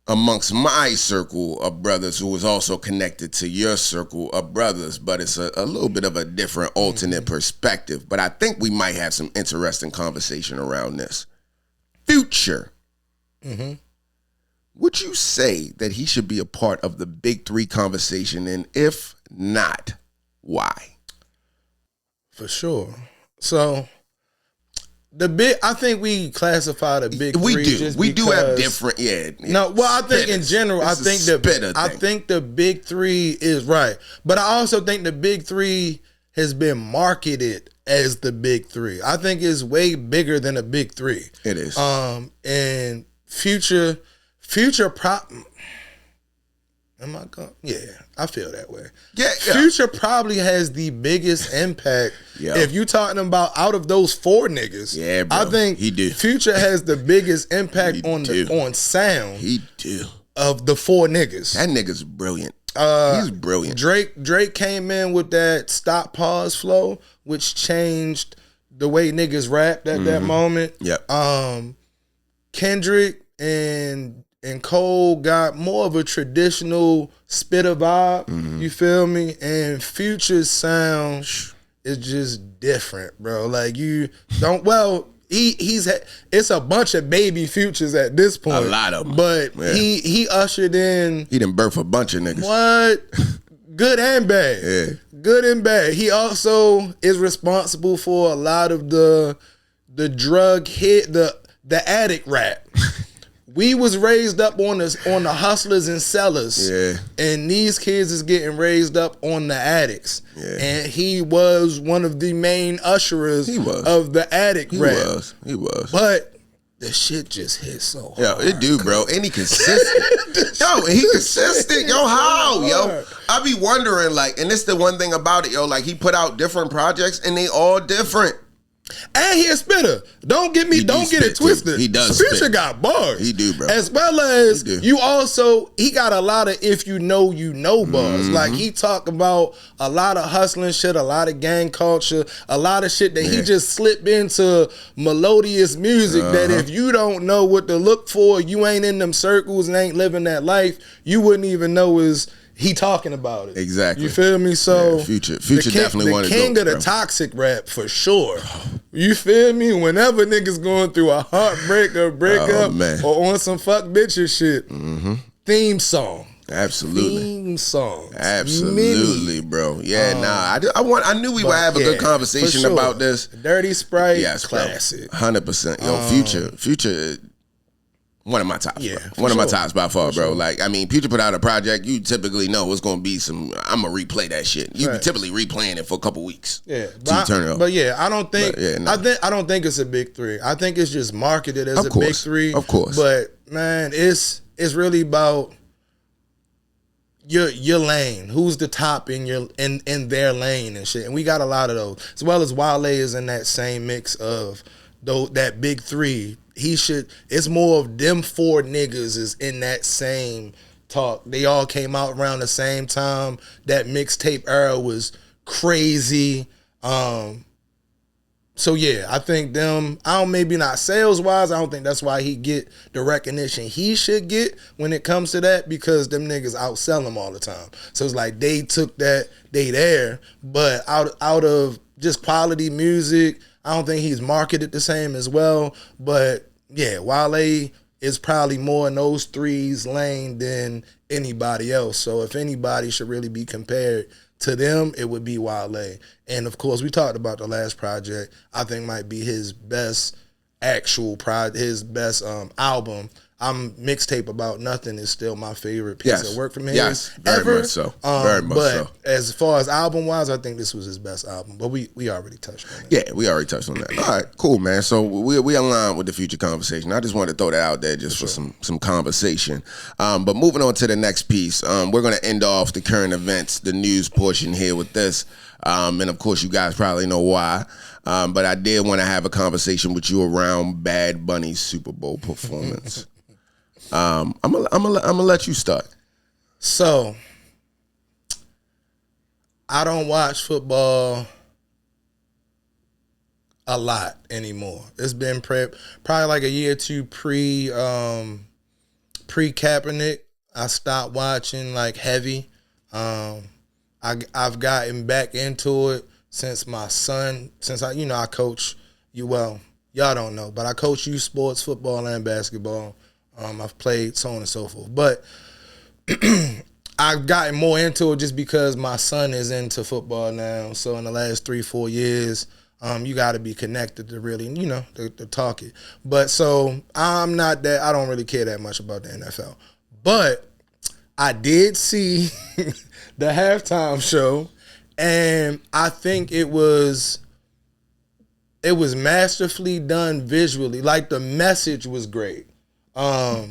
[SPEAKER 2] amongst my circle of brothers, who is also connected to your circle of brothers, but it's a little bit of a different alternate perspective. But I think we might have some interesting conversation around this. Future. Would you say that he should be a part of the big three conversation? And if not, why?
[SPEAKER 3] For sure. So I think we classify the big
[SPEAKER 2] we
[SPEAKER 3] three.
[SPEAKER 2] We do have different,
[SPEAKER 3] No, well, I think in general, I think the big three is right. But I also think the big three has been marketed as the big three. I think it's way bigger than a big three.
[SPEAKER 2] It is.
[SPEAKER 3] And Future am I going? Yeah, I feel that way.
[SPEAKER 2] Yeah.
[SPEAKER 3] Future probably has the biggest impact. If you talking about out of those four niggas,
[SPEAKER 2] bro,
[SPEAKER 3] I think
[SPEAKER 2] he do.
[SPEAKER 3] Future has the biggest impact on sound.
[SPEAKER 2] He do.
[SPEAKER 3] Of the four niggas.
[SPEAKER 2] That nigga's brilliant. He's brilliant.
[SPEAKER 3] Drake came in with that stop pause flow, which changed the way niggas rapped at that moment.
[SPEAKER 2] Yep.
[SPEAKER 3] Kendrick and Cole got more of a traditional spitter vibe, you feel me? And Future's sound is just different, bro. Like it's a bunch of baby Futures at this point.
[SPEAKER 2] A lot of them.
[SPEAKER 3] But he ushered in.
[SPEAKER 2] He done birthed a bunch of niggas.
[SPEAKER 3] What? Good and bad.
[SPEAKER 2] Yeah.
[SPEAKER 3] Good and bad. He also is responsible for a lot of the drug hit, the addict rap. We was raised up on the hustlers and sellers. Yeah. And these kids is getting raised up on the addicts. Yeah. And he was one of the main usherers of the addict rap.
[SPEAKER 2] He was.
[SPEAKER 3] But the shit just hit so hard.
[SPEAKER 2] Yo, it do, bro. And he consistent. He consistent. Yo, how? Yo, I be wondering, like, and this the one thing about it, yo, like, he put out different projects and they all different.
[SPEAKER 3] And he a spitter. Don't get it twisted.
[SPEAKER 2] He does.
[SPEAKER 3] Future got bars.
[SPEAKER 2] He do, bro.
[SPEAKER 3] As well as he got a lot of if you know bars. Like he talk about a lot of hustling shit, a lot of gang culture, a lot of shit that he just slipped into melodious music that if you don't know what to look for, you ain't in them circles and ain't living that life, you wouldn't even know he talking about it.
[SPEAKER 2] Exactly.
[SPEAKER 3] You feel me? So
[SPEAKER 2] Future definitely one of the
[SPEAKER 3] king of the toxic rap for sure. You feel me? Whenever niggas going through a heartbreak or breakup or on some fuck bitches shit, theme song.
[SPEAKER 2] Absolutely.
[SPEAKER 3] Theme songs.
[SPEAKER 2] Absolutely, bro. Yeah, I knew we would have a good conversation about this.
[SPEAKER 3] Dirty Sprite, classic.
[SPEAKER 2] 100%. Yo, Future. One of my tops, bro. One of my tops by far, bro. Like, I mean, Future put out a project, you typically know it's going to be I'm going to replay that shit. You typically replaying it for a couple weeks. Yeah.
[SPEAKER 3] Turn it up. But yeah, I don't think, I don't think it's a big three. I think it's just marketed as a big three.
[SPEAKER 2] Of course.
[SPEAKER 3] But, man, it's really about your lane. Who's the top in their lane and shit. And we got a lot of those. As well as Wale is in that same mix of that big three. It's more of them four niggas is in that same talk. They all came out around the same time. That mixtape era was crazy. So yeah, I think them, I don't, maybe not sales wise, I don't think that's why he get the recognition he should get when it comes to that, because them niggas outsell him all the time. So it's like they took that, they there, but out of just quality music, I don't think he's marketed the same as well. But yeah, Wale is probably more in those threes lane than anybody else. So if anybody should really be compared to them, it would be Wale. And of course, we talked about the last project. I think might be his best his best album. Mixtape About Nothing is still my favorite piece of work from him.
[SPEAKER 2] Yes, very much so. Very much so.
[SPEAKER 3] As far as album wise, I think this was his best album. But we already touched on that.
[SPEAKER 2] Yeah, we already touched on that. All right, cool, man. So we align with the future conversation. I just wanted to throw that out there just for some conversation. But moving on to the next piece, we're going to end off the current events, the news portion here with this. And of course, you guys probably know why. But I did want to have a conversation with you around Bad Bunny's Super Bowl performance. I'm gonna let you start.
[SPEAKER 3] So, I don't watch football a lot anymore. It's been probably like a year or two pre Kaepernick. I stopped watching like heavy. I've gotten back into it since I coach you. Well, y'all don't know, but I coach youth sports, football and basketball. I've played so on and so forth. But I've gotten more into it just because my son is into football now. So in the last 3-4 years, you got to be connected to really, to talk it. But so I don't really care that much about the NFL. But I did see the halftime show, and I think it was masterfully done visually. Like, the message was great. I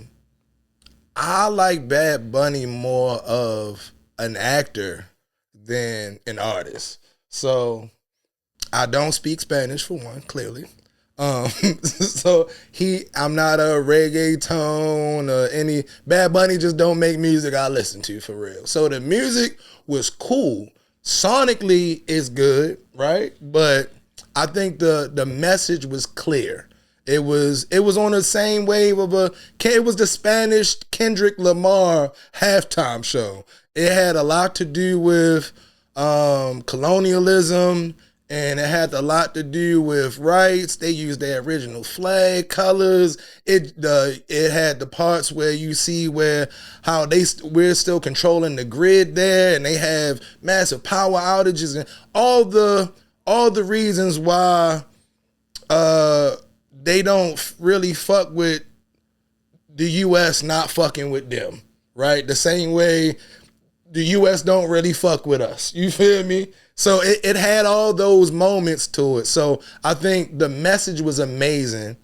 [SPEAKER 3] like Bad Bunny more of an actor than an artist. So I don't speak Spanish, for one, clearly. So I'm not a reggaeton or any. Bad Bunny just don't make music I listen to, for real. So the music was cool. Sonically, it's good, right? But I think the message was clear. It was on the same wave of it was the Spanish Kendrick Lamar halftime show. It had a lot to do with colonialism, and it had a lot to do with rights. They used their original flag colors. It had the parts where you see we're still controlling the grid there, and they have massive power outages and all the reasons why they don't really fuck with the U.S. not fucking with them, right? The same way the U.S. don't really fuck with us. You feel me? So it had all those moments to it. So I think the message was amazing.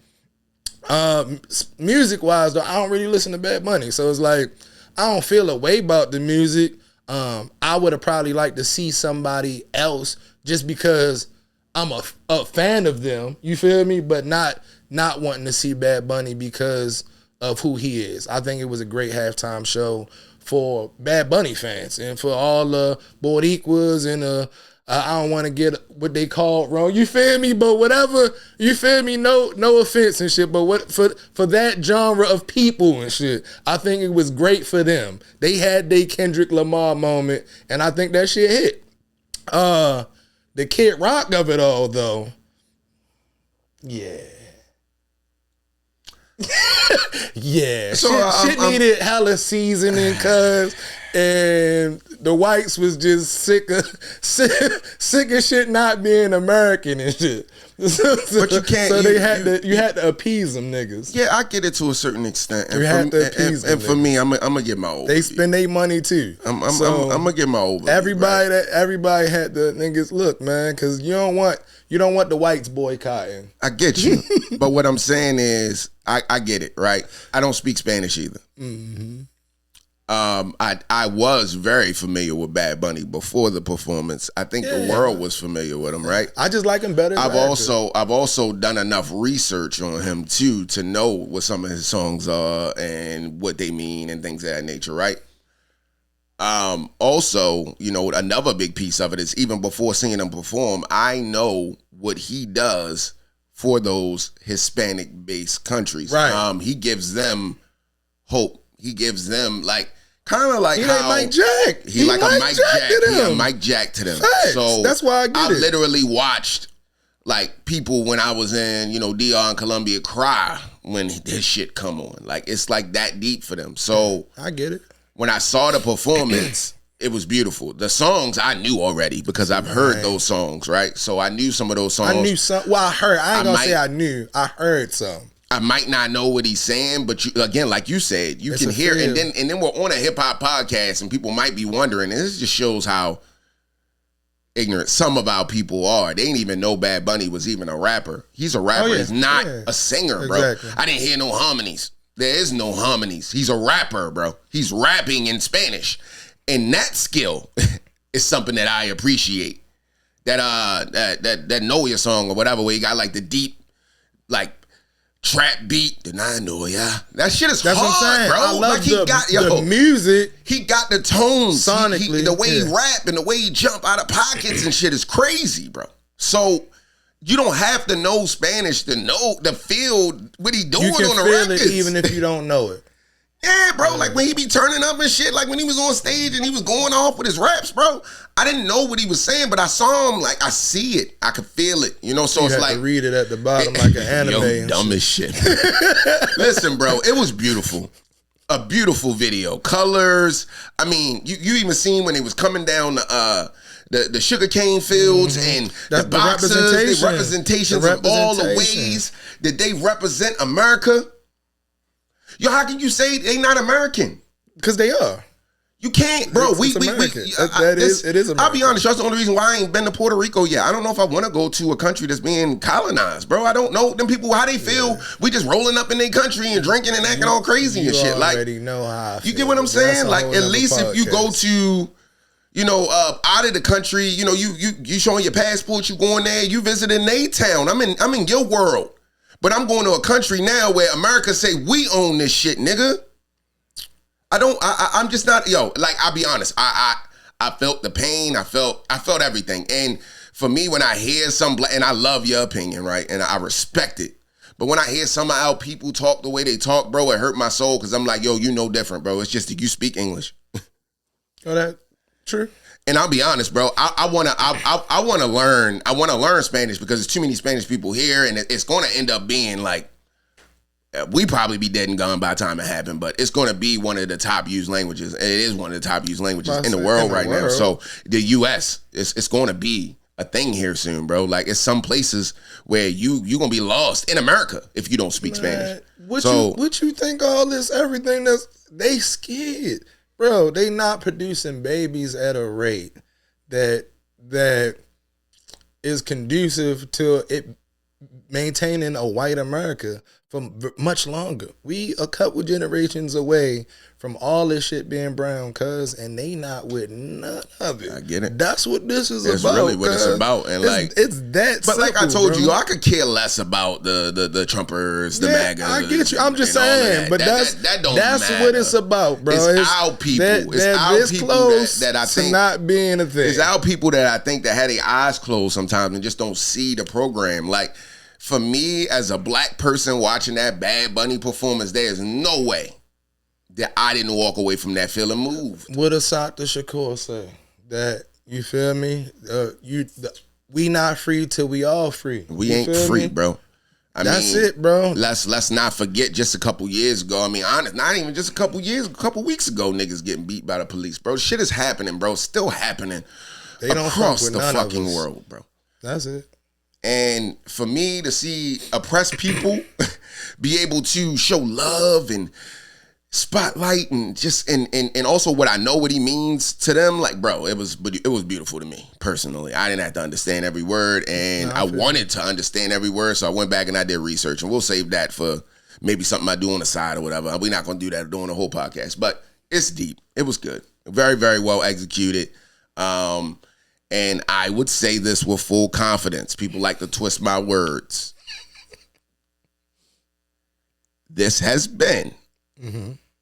[SPEAKER 3] Music-wise, though, I don't really listen to Bad Bunny. So it's like, I don't feel a way about the music. I would have probably liked to see somebody else just because I'm a fan of them, you feel me? But not wanting to see Bad Bunny because of who he is. I think it was a great halftime show for Bad Bunny fans and for all the Boricuas and I don't want to get what they call wrong, you feel me? But whatever, you feel me? No offense and shit, but what for that genre of people and shit, I think it was great for them. They had their Kendrick Lamar moment, and I think that shit hit. The Kid Rock of it all, though, yeah. Yeah, so shit needed hella seasoning, cuz, and the whites was just sick of shit not being American and shit.
[SPEAKER 2] But you can't.
[SPEAKER 3] So you had to appease them niggas.
[SPEAKER 2] Yeah, I get it to a certain extent. And
[SPEAKER 3] you had to appease them.
[SPEAKER 2] And for me, I'm gonna get my overview.
[SPEAKER 3] They spend their money too.
[SPEAKER 2] I'm gonna get my overview.
[SPEAKER 3] Everybody had the niggas look, man, because you don't want the whites boycotting.
[SPEAKER 2] I get you, but what I'm saying is, I get it, right? I don't speak Spanish either. Mm-hmm. I was very familiar with Bad Bunny before the performance. I think the world was familiar with him, right?
[SPEAKER 3] I just like him better.
[SPEAKER 2] I've also done enough research on him too to know what some of his songs are and what they mean and things of that nature, right? Also, you know, another big piece of it is even before seeing him perform, I know what he does for those Hispanic-based countries.
[SPEAKER 3] Right.
[SPEAKER 2] He gives them hope. He gives them like kind of like
[SPEAKER 3] He
[SPEAKER 2] how
[SPEAKER 3] like Mike Jack.
[SPEAKER 2] He like a Mike Jack.
[SPEAKER 3] to them.
[SPEAKER 2] He a Mike Jack to them.
[SPEAKER 3] Facts.
[SPEAKER 2] So
[SPEAKER 3] That's why I get it.
[SPEAKER 2] literally watched like people when I was in, you know, DR and Columbia cry when this shit come on. Like it's like that deep for them. So
[SPEAKER 3] I get it.
[SPEAKER 2] when I saw the performance, it was beautiful. The songs I knew already because I've heard those songs, right? So I knew some of those songs.
[SPEAKER 3] I knew some. Well, I heard. I ain't gonna say I knew. I heard some.
[SPEAKER 2] I might not know what he's saying, but you, again, like you said, you can hear. And then we're on a hip hop podcast, and people might be wondering. And this just shows how ignorant some of our people are. They didn't even know Bad Bunny was even a rapper. He's a rapper. He's not a singer, bro. Exactly. I didn't hear no harmonies. There is no harmonies. He's a rapper, bro. He's rapping in Spanish. And that skill is something that I appreciate. That know your song or whatever, where you got like the deep, like trap beat. Then I know, yeah. That shit is hard, what I'm saying. Bro.
[SPEAKER 3] I love
[SPEAKER 2] like
[SPEAKER 3] the music.
[SPEAKER 2] He got the tones.
[SPEAKER 3] Sonically.
[SPEAKER 2] The way he rap and the way he jump out of pockets and shit is crazy, bro. So you don't have to know Spanish to feel what he doing on the records.
[SPEAKER 3] It even if you don't know it.
[SPEAKER 2] Yeah, bro, like when he be turning up and shit, like when he was on stage and he was going off with his raps, bro, I didn't know what he was saying, but I saw him, like, I see it. I could feel it, you know, so it's like.
[SPEAKER 3] To read it at the bottom like an anime.
[SPEAKER 2] Yo, dumb as shit. Listen, bro, it was beautiful. A beautiful video. Colors. I mean, you even seen when he was coming down the sugarcane fields and the boxes, the representations of all the ways that they represent America. Yo, how can you say they not American?
[SPEAKER 3] Because they are.
[SPEAKER 2] You can't, bro.
[SPEAKER 3] It is American.
[SPEAKER 2] I'll be honest, that's the only reason why I ain't been to Puerto Rico yet. I don't know if I want to go to a country that's being colonized, bro. I don't know them people, how they feel. Yeah. We just rolling up in their country and drinking and acting all crazy and shit. Like,
[SPEAKER 3] know how I feel.
[SPEAKER 2] You get what I'm saying? Like, at least if you go to, you know, out of the country, you know, you showing your passport, you going there, you visiting their town. I'm in your world. But I'm going to a country now where America say we own this shit, nigga. I'm just not, like, I'll be honest. I felt the pain. I felt everything. And for me, when I hear and I love your opinion, right? And I respect it. But when I hear some of our people talk the way they talk, bro, it hurt my soul because I'm like, yo, you know different, bro. It's just that you speak English.
[SPEAKER 3] Oh, that true.
[SPEAKER 2] And I'll be honest, bro. I wanna learn Spanish because there's too many Spanish people here, and it's gonna end up being like we probably be dead and gone by the time it happened, but it's gonna be one of the top used languages. And it is one of the top used languages in the world right now. So the U.S. it's gonna be a thing here soon, bro. Like it's some places where you gonna be lost in America if you don't speak Spanish.
[SPEAKER 3] What you think all this everything they scared? Bro, they not producing babies at a rate that is conducive to it maintaining a white America for much longer. We a couple generations away from all this shit being brown, and they not with none of it.
[SPEAKER 2] I get it.
[SPEAKER 3] That's what this is
[SPEAKER 2] It's
[SPEAKER 3] about.
[SPEAKER 2] It's really what it's about. And
[SPEAKER 3] it's that
[SPEAKER 2] But
[SPEAKER 3] simple,
[SPEAKER 2] like I told
[SPEAKER 3] bro.
[SPEAKER 2] you, I could care less about the Trumpers, the MAGA.
[SPEAKER 3] I get you. I'm just saying, but that's what it's about, bro.
[SPEAKER 2] It's our people. It's our people that I think
[SPEAKER 3] not being a thing.
[SPEAKER 2] It's our people that I think that had their eyes closed sometimes and just don't see the program. Like for me, as a black person watching that Bad Bunny performance, there is no way that I didn't walk away from that feeling moved.
[SPEAKER 3] What does Dr. Shakur say? That, you feel me? We not free till we all free.
[SPEAKER 2] We ain't free, bro.
[SPEAKER 3] That's it, bro.
[SPEAKER 2] Let's not forget just a couple years ago. I mean, honest, not even just a couple weeks ago, niggas getting beat by the police, bro. Shit is happening, bro. Still happening across the fucking world, bro.
[SPEAKER 3] That's it.
[SPEAKER 2] And for me to see oppressed people be able to show love and spotlight and just and also what I know what he means to them, like, bro, it was beautiful to me personally. I didn't have to understand every word, and I wanted to understand every word, so I went back and I did research, and we'll save that for maybe something I do on the side or whatever. We're not gonna do that during the whole podcast, but it's deep. It was good, very, very well executed. And I would say this with full confidence. People like to twist my words. This has been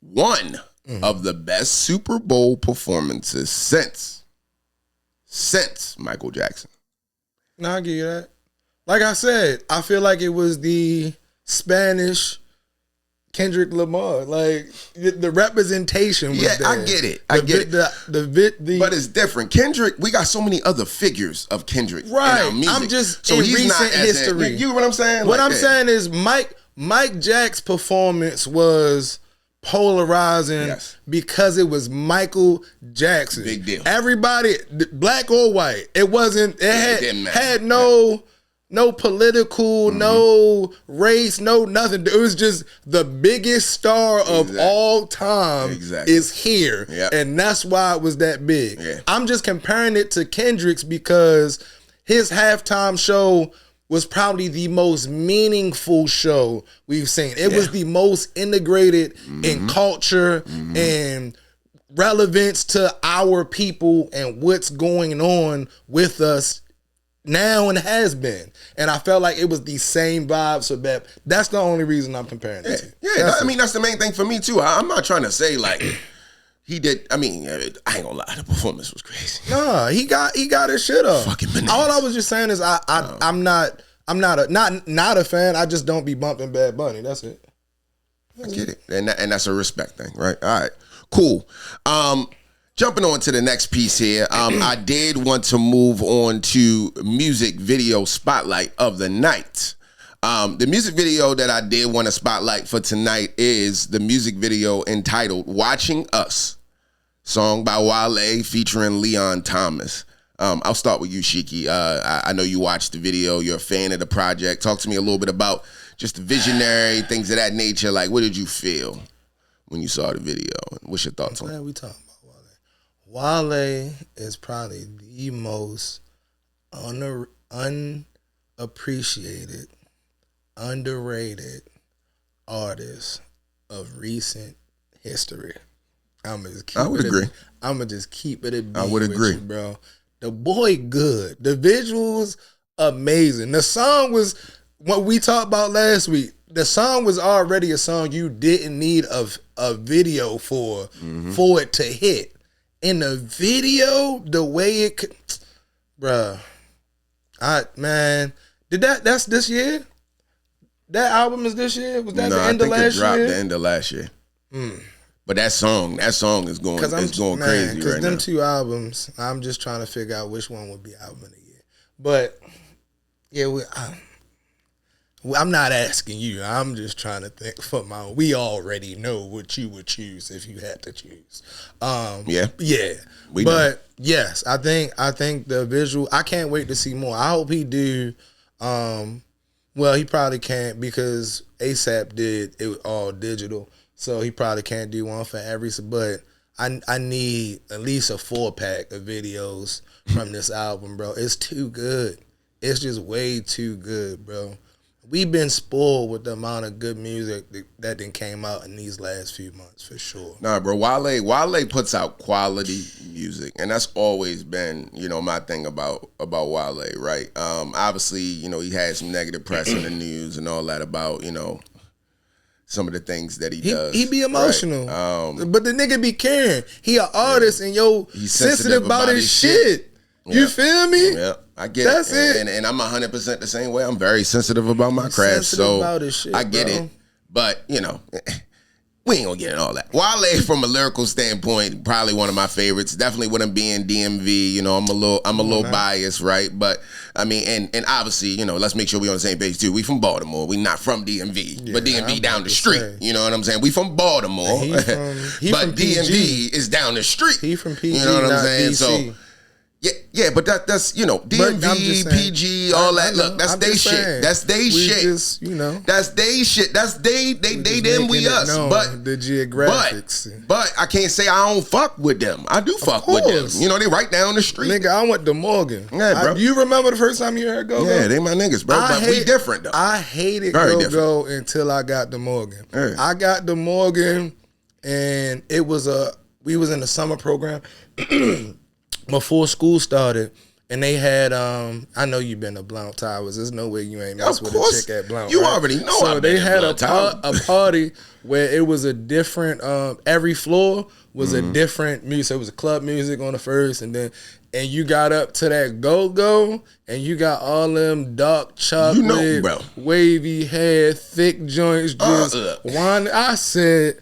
[SPEAKER 2] one of the best Super Bowl performances since Michael Jackson.
[SPEAKER 3] No, I give you that. Like I said, I feel like it was the Spanish Kendrick Lamar. Like the representation was there.
[SPEAKER 2] I get it. I get it. But it's different. Kendrick, we got so many other figures of Kendrick.
[SPEAKER 3] Right.
[SPEAKER 2] In our music.
[SPEAKER 3] I'm just
[SPEAKER 2] so
[SPEAKER 3] in
[SPEAKER 2] he's
[SPEAKER 3] recent
[SPEAKER 2] not
[SPEAKER 3] history.
[SPEAKER 2] You know what I'm saying?
[SPEAKER 3] What
[SPEAKER 2] like
[SPEAKER 3] I'm saying is Mike Jack's performance was polarizing because it was Michael Jackson.
[SPEAKER 2] Big deal.
[SPEAKER 3] Everybody, black or white, it wasn't. It had no political, no race, no nothing. It was just the biggest star of all time is here, and that's why it was that big. I'm just comparing it to Kendrick's because his halftime show was probably the most meaningful show we've seen. It was the most integrated in culture and relevance to our people and what's going on with us now and has been. And I felt like it was the same vibe. So that's the only reason I'm comparing it to.
[SPEAKER 2] Yeah, I mean, that's the main thing for me too. I'm not trying to say like he did. I mean, I ain't gonna lie, the performance was crazy.
[SPEAKER 3] Nah, he got his shit up.
[SPEAKER 2] Fucking bananas.
[SPEAKER 3] All I was just saying is I'm not a fan. I just don't be bumping Bad Bunny. That's it.
[SPEAKER 2] I get it, and that's a respect thing, right? All right, cool. Jumping on to the next piece here, I did want to move on to music video spotlight of the night. The music video that I did want to spotlight for tonight is the music video entitled "Watching Us," song by Wale featuring Leon Thomas. I'll start with you, Shiki. I know you watched the video. You're a fan of the project. Talk to me a little bit about just the visionary, things of that nature. Like, what did you feel when you saw the video? What's your thoughts on it?
[SPEAKER 3] We talking about Wale. Wale is probably the most unappreciated, underrated artist of recent history. I would
[SPEAKER 2] agree.
[SPEAKER 3] I'm gonna just keep it at
[SPEAKER 2] I would agree,
[SPEAKER 3] bro. The boy good. The visuals amazing. The song was what we talked about last week. The song was already a song you didn't need a video for it to hit. In the video, the way it could, bruh. That's this year? That album is this year? Was that the end of last year? I think it dropped the end
[SPEAKER 2] of last year. But that song is going crazy right now.
[SPEAKER 3] Because them two albums, I'm just trying to figure out which one would be album of the year. But yeah, I'm not asking you. I'm just trying to think for my own. We already know what you would choose if you had to choose. Yeah. But yes, I think the visual. I can't wait to see more. I hope he do. Well, he probably can't because ASAP did it all digital. So he probably can't do one for every, but I need at least a 4-pack of videos from this album, bro. It's too good. It's just way too good, bro. We've been spoiled with the amount of good music that then came out in these last few months, for sure.
[SPEAKER 2] Nah, bro, Wale puts out quality music, and that's always been, my thing about Wale, right? Obviously, he had some negative press in the news and all that about, some of the things that he does.
[SPEAKER 3] He be emotional. Right? But the nigga be caring. He an artist and he's sensitive about his shit. You feel me?
[SPEAKER 2] Yeah, I get
[SPEAKER 3] That's
[SPEAKER 2] it. And I'm 100% the same way. I'm very sensitive about my craft. So
[SPEAKER 3] about his shit,
[SPEAKER 2] I get it. But, we ain't gonna get in all that. Wale, from a lyrical standpoint, probably one of my favorites. Definitely with him being DMV, I'm a little biased, right? But I mean, and obviously, let's make sure we on the same page too. We from Baltimore. We not from DMV, but DMV down the street. You know what I'm saying? We from Baltimore, but DMV is down the street.
[SPEAKER 3] He from PG,
[SPEAKER 2] you know what I'm saying?
[SPEAKER 3] DC.
[SPEAKER 2] So. Yeah, but that's DMV, PG, all that. Look, that's they shit. That's they shit. That's they shit. That's they them, we us. But
[SPEAKER 3] the geographics.
[SPEAKER 2] But I can't say I don't fuck with them. I do fuck with them. They right down the street.
[SPEAKER 3] Nigga, I went to Morgan.
[SPEAKER 2] Yeah, bro.
[SPEAKER 3] You remember the first time you heard Go Go?
[SPEAKER 2] Yeah, they my niggas, bro. But we different though.
[SPEAKER 3] I hated Go Go until I got to Morgan. Yeah. I got to Morgan, and we was in the summer program. Before school started, And they had I know you've been to Blount Towers. There's no way you ain't messed with a chick at Blount.
[SPEAKER 2] You
[SPEAKER 3] right?
[SPEAKER 2] already know.
[SPEAKER 3] So they had a party where it was a different. Every floor was a different music. So it was a club music on the first, and you got up to that go-go, and you got all them dark chocolate, wavy hair, thick joints, just one. I said.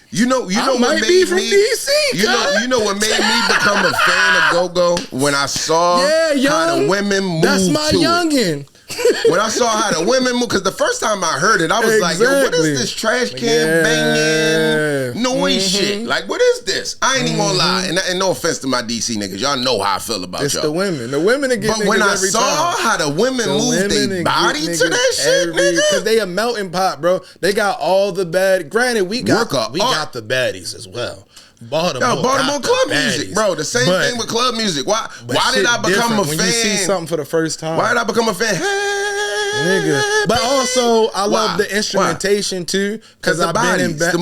[SPEAKER 2] You know what
[SPEAKER 3] might
[SPEAKER 2] made
[SPEAKER 3] be from
[SPEAKER 2] me,
[SPEAKER 3] DC.
[SPEAKER 2] You know what made me become a fan of go-go? When I saw how the women move. That's
[SPEAKER 3] my
[SPEAKER 2] to
[SPEAKER 3] youngin'.
[SPEAKER 2] It. When I saw how the women move, because the first time I heard it, I was like, yo, what is this trash can banging noise shit? Like, what is this? I ain't even gonna lie. And no offense to my DC niggas. Y'all know how I feel about
[SPEAKER 3] it's
[SPEAKER 2] y'all.
[SPEAKER 3] The women. The women that get
[SPEAKER 2] But
[SPEAKER 3] niggas
[SPEAKER 2] when I
[SPEAKER 3] every
[SPEAKER 2] saw
[SPEAKER 3] time.
[SPEAKER 2] how the women move their body to that shit, nigga.
[SPEAKER 3] Because they a melting pot, bro. They got all the bad. Granted, we got the baddies as well. Baltimore
[SPEAKER 2] club music, bro. The same thing with club music. Why did I become a fan?
[SPEAKER 3] When you see something for the first time.
[SPEAKER 2] Why did I become a fan?
[SPEAKER 3] Nigga. But also, I love the instrumentation too, because I've been in band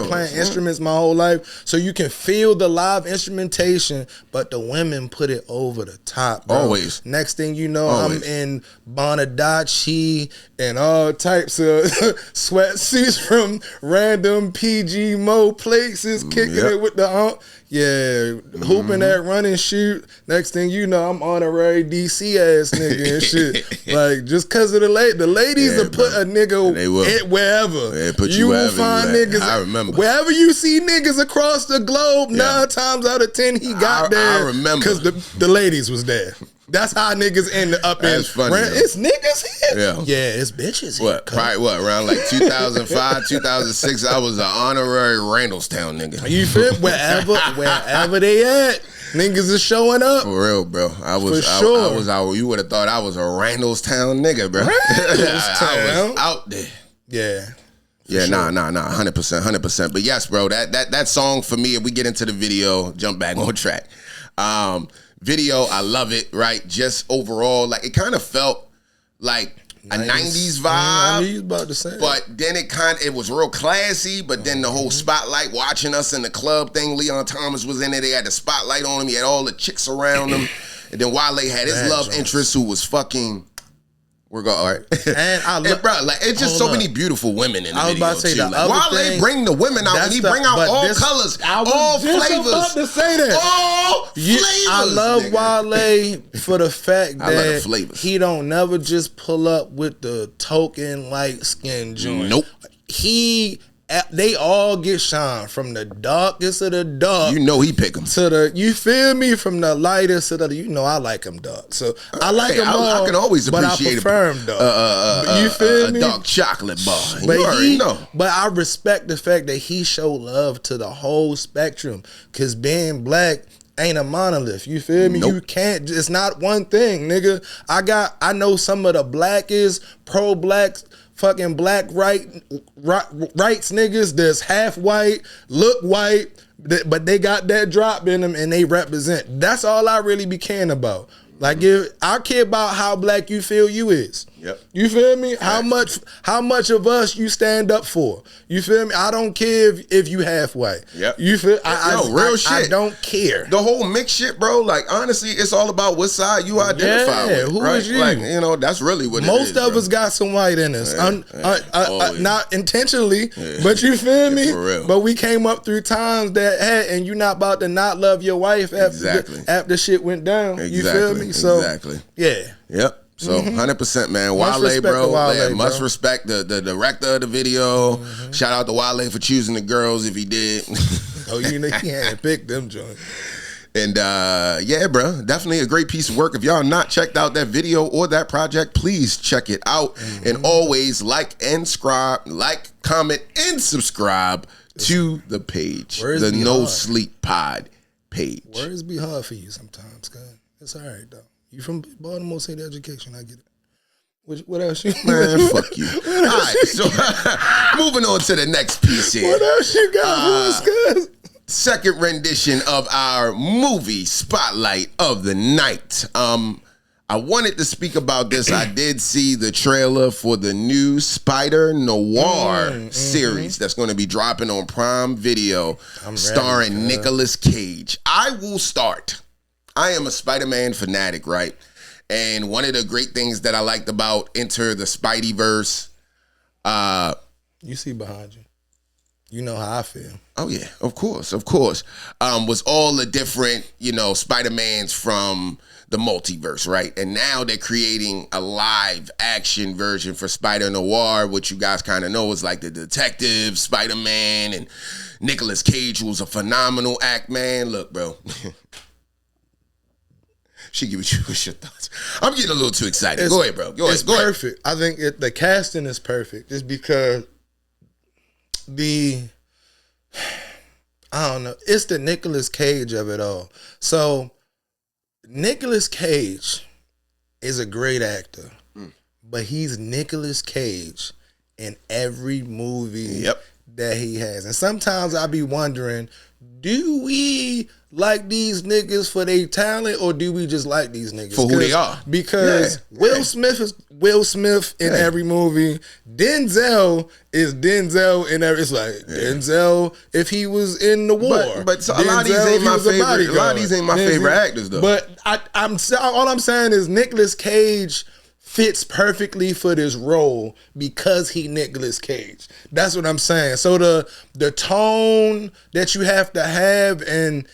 [SPEAKER 3] playing instruments my whole life, so you can feel the live instrumentation. But the women put it over the top, bro.
[SPEAKER 2] Always.
[SPEAKER 3] Next thing you know, I'm in Bonadachi and all types of sweatsuits from random PG Mo places, kicking it with the hooping that run and shoot. Next thing you know, I'm honorary DC ass nigga and shit. Like, just cause of the ladies will put a nigga wherever.
[SPEAKER 2] They put
[SPEAKER 3] you will find niggas.
[SPEAKER 2] I remember.
[SPEAKER 3] Wherever you see niggas across the globe, 9 times out of 10 he got there.
[SPEAKER 2] I remember.
[SPEAKER 3] Cause the ladies was there. That's how niggas end up in.
[SPEAKER 2] That's funny.
[SPEAKER 3] It's niggas here.
[SPEAKER 2] Yeah,
[SPEAKER 3] it's bitches here.
[SPEAKER 2] Probably around like 2005, 2006. I was an honorary Randallstown nigga.
[SPEAKER 3] You feel? Wherever they at, niggas is showing up.
[SPEAKER 2] For real, bro. I was you would have thought I was a Randallstown nigga, bro. I was out there.
[SPEAKER 3] Yeah.
[SPEAKER 2] Yeah, sure. Nah, 100%. But yes, bro, that song for me, if we get into the video, jump back on track. Video, I love it, right? Just overall, like, it kind of felt like a 90s vibe.
[SPEAKER 3] I knew you was about to say
[SPEAKER 2] but then it was real classy, but then the whole spotlight, watching us in the club thing, Leon Thomas was in there, they had the spotlight on him, he had all the chicks around him, and then Wale had his love interest who was fucking... We're going, all right.
[SPEAKER 3] And I love,
[SPEAKER 2] bro, like, it's just so many beautiful women in the video.
[SPEAKER 3] I was about to say, too.
[SPEAKER 2] Wale bring the women out, and he bring out all colors, all flavors.
[SPEAKER 3] About to say that.
[SPEAKER 2] All flavors.
[SPEAKER 3] I love Wale for the fact that he don't never just pull up with the token light skin joint.
[SPEAKER 2] Nope.
[SPEAKER 3] They all get shine from the darkest of the dark.
[SPEAKER 2] You know he pick them.
[SPEAKER 3] To the, you feel me? From the lightest to the, you know I like them dark. So I like them all.
[SPEAKER 2] I can always appreciate
[SPEAKER 3] it. But I prefer them dark. You feel me?
[SPEAKER 2] Dark chocolate bar.
[SPEAKER 3] But
[SPEAKER 2] you already know.
[SPEAKER 3] But I respect the fact that he showed love to the whole spectrum. Cause being black ain't a monolith. You feel me? Nope. You can't. It's not one thing, nigga. I know some of the blackest pro-black. Fucking black rights niggas that's half white, look white, but they got that drop in them and they represent. That's all I really be caring about. Like, if I care about how black you feel you is.
[SPEAKER 2] Yep.
[SPEAKER 3] You feel me? How much of us you stand up for. You feel me? I don't care if you half white.
[SPEAKER 2] Yep.
[SPEAKER 3] You feel
[SPEAKER 2] real shit.
[SPEAKER 3] I don't care.
[SPEAKER 2] The whole mix shit, bro, like, honestly, it's all about what side you identify with.
[SPEAKER 3] Who
[SPEAKER 2] right?
[SPEAKER 3] is you?
[SPEAKER 2] Like, you know, that's really what
[SPEAKER 3] most
[SPEAKER 2] it is.
[SPEAKER 3] Most of us got some white in us. Not intentionally, but you feel me?
[SPEAKER 2] For real.
[SPEAKER 3] But we came up through times that had, and you not about to not love your wife after shit went down. You feel me? So, yeah.
[SPEAKER 2] Yep. So 100%, man. Wale, bro. Must respect the director of the video. Shout out to Wale for choosing the girls if he did.
[SPEAKER 3] Oh, you know he hadn't picked them joints.
[SPEAKER 2] And yeah, bro, definitely a great piece of work. If y'all not checked out that video or that project, please check it out. And always like, comment, and subscribe to the page, the No Sleep Pod page.
[SPEAKER 3] Words be hard for you sometimes, cuz it's all right though. You from Baltimore State Education, I get it. What else you
[SPEAKER 2] Man, fuck you. All right, so moving on to the next piece here.
[SPEAKER 3] What else you got for us,
[SPEAKER 2] second rendition of our movie Spotlight of the Night. I wanted to speak about this. I did see the trailer for the new Spider-Noir series that's going to be dropping on Prime Video, starring Nicolas Cage. I will start. I am a Spider-Man fanatic, right? And one of the great things that I liked about Enter the Spideyverse,
[SPEAKER 3] you see behind you. You know how I feel.
[SPEAKER 2] Oh yeah, of course. Was all the different, Spider-Mans from the multiverse, right? And now they're creating a live action version for Spider-Noir, which you guys kind of know is like the detective Spider-Man, and Nicolas Cage, who's a phenomenal act, man. Look, bro. Shiki, what's your thoughts? I'm getting a little too excited. Go ahead, bro. Go ahead.
[SPEAKER 3] Perfect. I think the casting is perfect just because I don't know. It's the Nicolas Cage of it all. So Nicolas Cage is a great actor, but he's Nicolas Cage in every movie that he has. And sometimes I be wondering, do we like these niggas for their talent, or do we just like these niggas
[SPEAKER 2] for who they are?
[SPEAKER 3] Because Will Smith is Will Smith in every movie. Denzel is Denzel in every. It's like Denzel if he was in the war.
[SPEAKER 2] But so a lot of these ain't my favorite. A lot of these ain't my favorite actors though.
[SPEAKER 3] But all I'm saying is Nicolas Cage fits perfectly for this role because he Nicolas Cage. That's what I'm saying. So the tone that you have to have and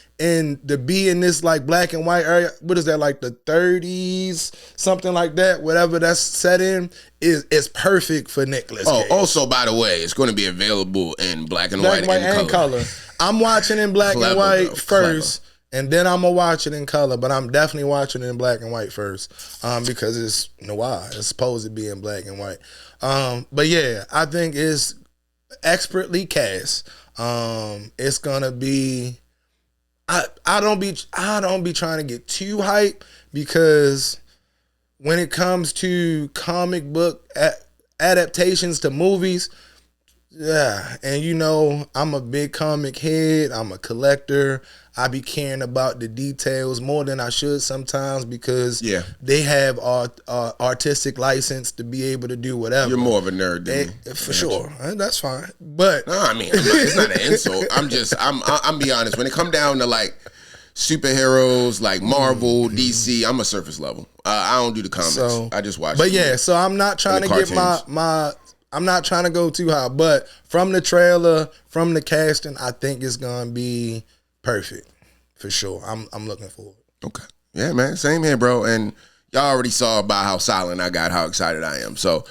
[SPEAKER 3] to be in this like black and white area, what is that, like the 30s, something like that, whatever that's set in, is perfect for Nicolas Cage.
[SPEAKER 2] Oh, also by the way, it's going to be available in black and white and color.
[SPEAKER 3] I'm watching in black and white first. And then I'm going to watch it in color, but I'm definitely watching it in black and white first because it's noir. It's supposed to be in black and white. But yeah, I think it's expertly cast. It's going to be... I don't be trying to get too hype because when it comes to comic book adaptations to movies... Yeah, and I'm a big comic head. I'm a collector. I be caring about the details more than I should sometimes because they have artistic license to be able to do whatever.
[SPEAKER 2] You're more of a nerd than me.
[SPEAKER 3] For sure. That's fine. But
[SPEAKER 2] no, I mean, it's not an insult. I'm be honest. When it come down to like superheroes like Marvel, DC, I'm a surface level. I don't do the comics. I just watch.
[SPEAKER 3] But so I'm not trying to get I'm not trying to go too high, but from the trailer, from the casting, I think it's gonna be perfect for sure. I'm looking forward.
[SPEAKER 2] Okay, yeah, man, same here, bro. And y'all already saw about how silent I got, how excited I am. So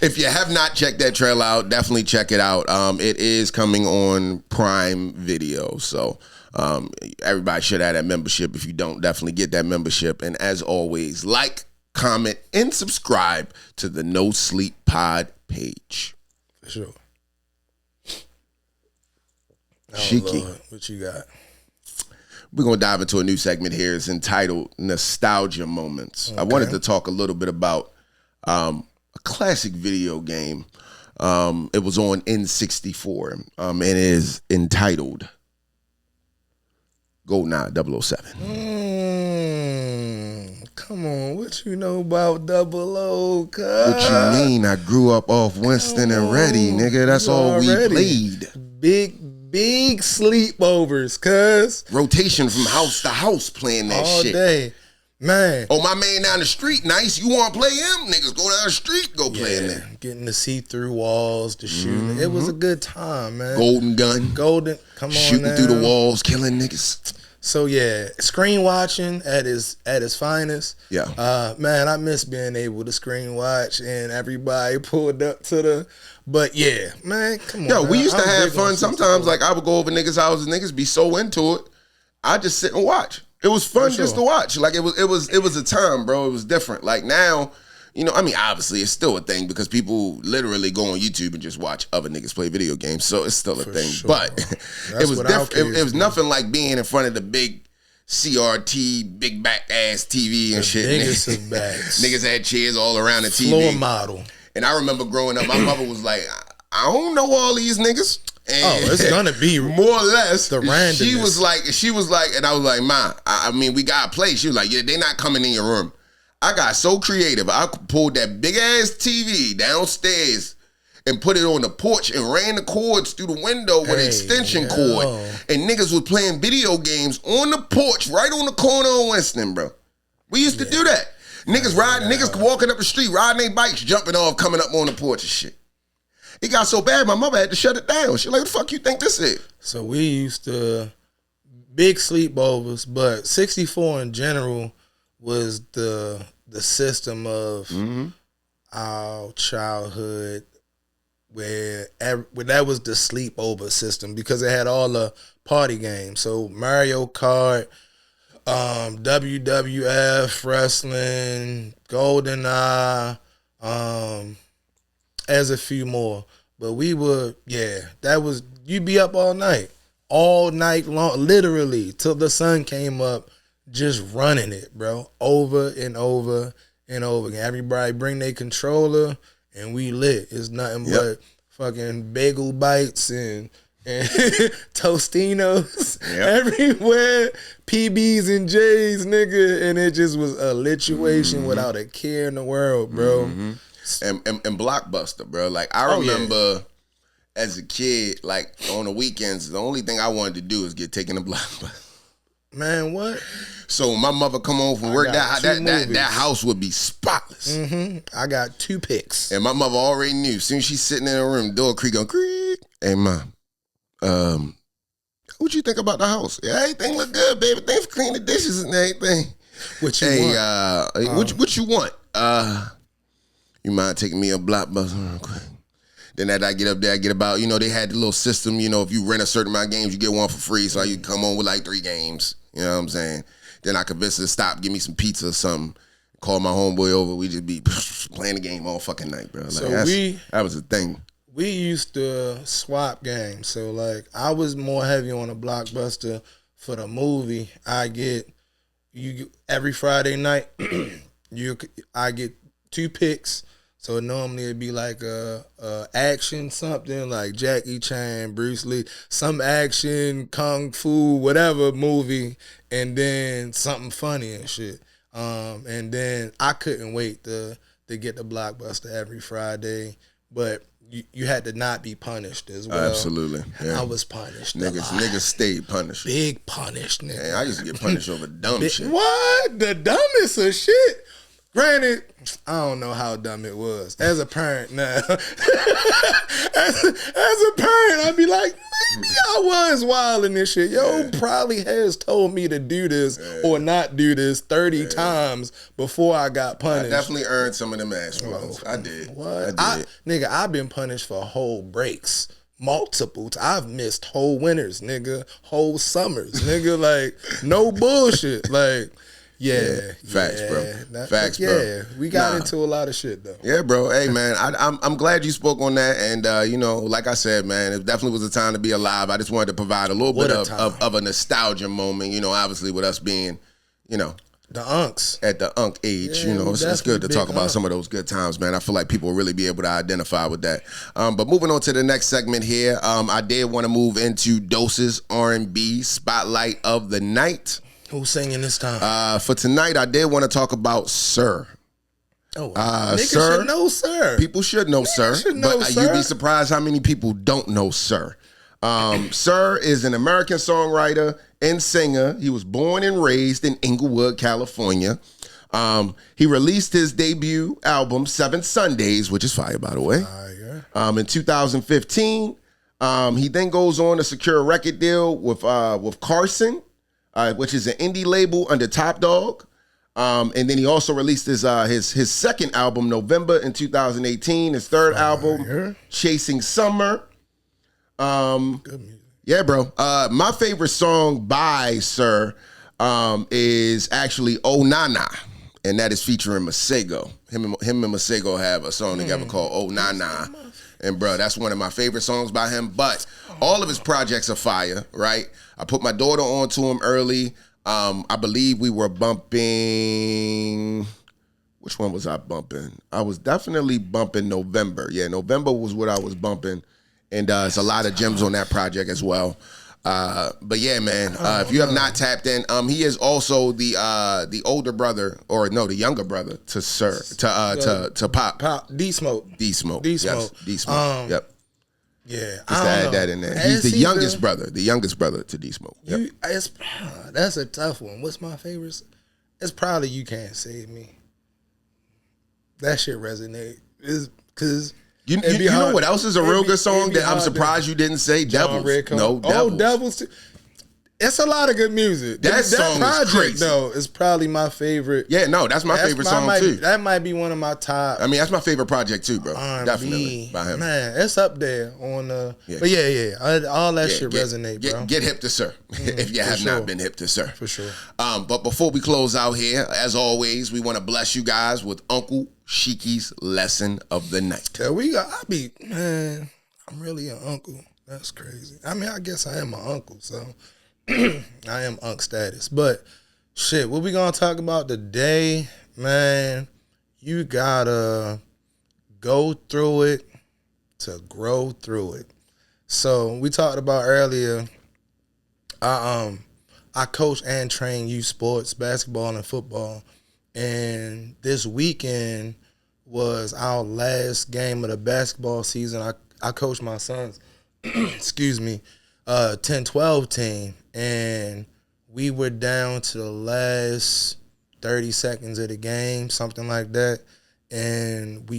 [SPEAKER 2] if you have not checked that trailer out, definitely check it out. It is coming on Prime Video, so everybody should have that membership. If you don't, definitely get that membership. And as always, like, comment, and subscribe to the No Sleep Pod page.
[SPEAKER 3] For sure.
[SPEAKER 2] Shiki,
[SPEAKER 3] Lord, what you got?
[SPEAKER 2] We're going to dive into a new segment here. It's entitled Nostalgia Moments. Okay. I wanted to talk a little bit about a classic video game. It was on N64, and it is entitled GoldenEye 007.
[SPEAKER 3] Come on, what you know about 00? Cuz?
[SPEAKER 2] What you mean? I grew up off Winston and Reddy, nigga. That's all we played.
[SPEAKER 3] Big sleepovers, cuz.
[SPEAKER 2] Rotation from house to house playing that
[SPEAKER 3] all
[SPEAKER 2] shit.
[SPEAKER 3] All day. Man.
[SPEAKER 2] Oh, my man down the street, nice. You want to play him? Niggas go down the street, go play him there.
[SPEAKER 3] Getting to see through walls, to shooting. It was a good time, man.
[SPEAKER 2] Golden gun.
[SPEAKER 3] Come on
[SPEAKER 2] shooting
[SPEAKER 3] now.
[SPEAKER 2] through the walls, killing niggas.
[SPEAKER 3] So yeah, screen watching at its finest.
[SPEAKER 2] Yeah.
[SPEAKER 3] Man, I miss being able to screen watch and everybody pulled up to the. But yeah, man, come on.
[SPEAKER 2] Yo, we used to
[SPEAKER 3] I'm
[SPEAKER 2] have fun. Sometimes, like I would go over niggas' houses, niggas be so into it. I just sit and watch. It was fun just to watch. Like it was a time, bro. It was different. Like now, I mean, obviously it's still a thing because people literally go on YouTube and just watch other niggas play video games. So it's still a thing.
[SPEAKER 3] Sure.
[SPEAKER 2] But it was different. It was nothing like being in front of the big CRT, big back ass TV and shit. Niggas had chairs all around the TV.
[SPEAKER 3] Floor model.
[SPEAKER 2] And I remember growing up, my mother was like, I don't know all these niggas. And
[SPEAKER 3] it's gonna be
[SPEAKER 2] more or less
[SPEAKER 3] the randomness.
[SPEAKER 2] She was like, and I was like, Ma, I mean, we gotta play. She was like, yeah, they not coming in your room. I got so creative. I pulled that big ass TV downstairs and put it on the porch and ran the cords through the window with an extension cord. And niggas was playing video games on the porch right on the corner of Winston, bro. We used to do that. Niggas walking up the street, riding their bikes, jumping off, coming up on the porch and shit. It got so bad, my mother had to shut it down. She like, what the fuck you think this is?
[SPEAKER 3] So we used to, big sleepovers, but 64 in general was the system of our childhood where that was the sleepover system because it had all the party games. So Mario Kart, WWF, wrestling, GoldenEye, as a few more. But we would, you'd be up all night long, literally, till the sun came up, just running it, bro, over and over and over again. Everybody bring their controller, and we lit. It's nothing but fucking bagel bites and Tostinos everywhere, PBs and J's, nigga, and it just was a lituation without a care in the world, bro.
[SPEAKER 2] And Blockbuster, bro. Like, I remember as a kid, like, on the weekends, the only thing I wanted to do is get taken to Blockbuster.
[SPEAKER 3] Man, what?
[SPEAKER 2] So when my mother come home from work, that house would be spotless.
[SPEAKER 3] I got 2 picks.
[SPEAKER 2] And my mother already knew. As soon as she's sitting in her room, door creak on creak. Hey, Mom, what you think about the house? Yeah, everything look good, baby. Thanks for cleaning the dishes and everything.
[SPEAKER 3] What you want?
[SPEAKER 2] What you want? You mind taking me a Blockbuster real quick? Then after I get up there, I get about, they had the little system, if you rent a certain amount of games, you get one for free. So you come on with like 3 games. You know what I'm saying? Then I convince her to stop, give me some pizza or something. Call my homeboy over. We just be playing the game all fucking night, bro. Like,
[SPEAKER 3] so
[SPEAKER 2] that was a thing.
[SPEAKER 3] We used to swap games. So, like, I was more heavy on a Blockbuster for the movie. Every Friday night, I get 2 picks. So normally it'd be like a action something like Jackie Chan, Bruce Lee, some action, kung fu, whatever movie, and then something funny and shit. And then I couldn't wait to get the Blockbuster every Friday, but you had to not be punished as well.
[SPEAKER 2] Absolutely. Yeah.
[SPEAKER 3] I was punished.
[SPEAKER 2] Niggas stayed punished.
[SPEAKER 3] Big punished, nigga.
[SPEAKER 2] Man, I used to get punished over dumb shit.
[SPEAKER 3] What? The dumbest of shit? Granted, I don't know how dumb it was. As a parent now, as a parent, I'd be like, maybe I was wild in this shit. Yo, probably has told me to do this or not do this 30 times before I got punished.
[SPEAKER 2] I definitely earned some of them ass whoopings. I did.
[SPEAKER 3] What? I've been punished for whole breaks. Multiple. I've missed whole winters, nigga. Whole summers, nigga. Like, no bullshit. Like,
[SPEAKER 2] facts, bro. Facts, bro.
[SPEAKER 3] Yeah, we got into a lot of shit though.
[SPEAKER 2] Yeah, bro. Hey, man, I'm glad you spoke on that, and like I said, man, it definitely was a time to be alive. I just wanted to provide a little bit of a nostalgia moment. Obviously with us being, the
[SPEAKER 3] unks
[SPEAKER 2] at the unk age. It's good to talk about some of those good times, man. I feel like people will really be able to identify with that. But moving on to the next segment here, I did want to move into Doses R&B Spotlight of the Night.
[SPEAKER 3] Who's singing this time?
[SPEAKER 2] For tonight, I did want to talk about Sir.
[SPEAKER 3] Oh, niggas should know Sir.
[SPEAKER 2] People should know Sir. You'd be surprised how many people don't know Sir. Sir is an American songwriter and singer. He was born and raised in Inglewood, California. He released his debut album, 7 Sundays, which is fire, by the way, in 2015. He then goes on to secure a record deal with Carson, which is an indie label under Top Dog. And then he also released his second album, November in 2018. His third album, Chasing Summer.
[SPEAKER 3] Good music.
[SPEAKER 2] Yeah, bro. My favorite song by Sir is actually Oh Nana, and that is featuring Masego. Him and Masego have a song together called Oh Nana. And bro, that's one of my favorite songs by him. But all of his projects are fire, right? I put my daughter onto him early. I believe we were bumping. Which one was I bumping? I was definitely bumping November. Yeah, November was what I was bumping. And it's a lot of gems on that project as well. But yeah, man, if you have not tapped in, he is also the older brother, or no, the younger brother to Pop.
[SPEAKER 3] D Smoke.
[SPEAKER 2] D Smoke.
[SPEAKER 3] D Smoke.
[SPEAKER 2] Yes, D Smoke. Yep.
[SPEAKER 3] Yeah,
[SPEAKER 2] Just to add that in there. He's the youngest brother to D Smoke. Yep.
[SPEAKER 3] That's a tough one. What's my favorite? It's probably You Can't Save Me. That shit resonate. Is because
[SPEAKER 2] you know what else is a real good song that I'm surprised you didn't say? Devils. No, Devils.
[SPEAKER 3] Oh, Devils too. It's a lot of good music.
[SPEAKER 2] That song is crazy.
[SPEAKER 3] Though, is probably my favorite.
[SPEAKER 2] Yeah, no, that's my favorite song too.
[SPEAKER 3] That might be one of my top.
[SPEAKER 2] I mean, that's my favorite project too, bro.
[SPEAKER 3] R&B.
[SPEAKER 2] Definitely by him.
[SPEAKER 3] Man, it's up there on the. Yeah. But yeah, all that shit resonate, bro.
[SPEAKER 2] Get hip to Sir if you have not been hip to Sir,
[SPEAKER 3] for sure.
[SPEAKER 2] But before we close out here, as always, we want to bless you guys with Uncle Shiki's lesson of the night.
[SPEAKER 3] Yeah, I'm really an uncle. That's crazy. I mean, I guess I am an uncle, so. I am unk status. But shit, what we gonna talk about today, man? You gotta go through it to grow through it. So we talked about earlier, I coach and train youth sports, basketball and football. And this weekend was our last game of the basketball season. I coached my sons, excuse me, 10-12 team, and we were down to the last 30 seconds of the game, something like that. And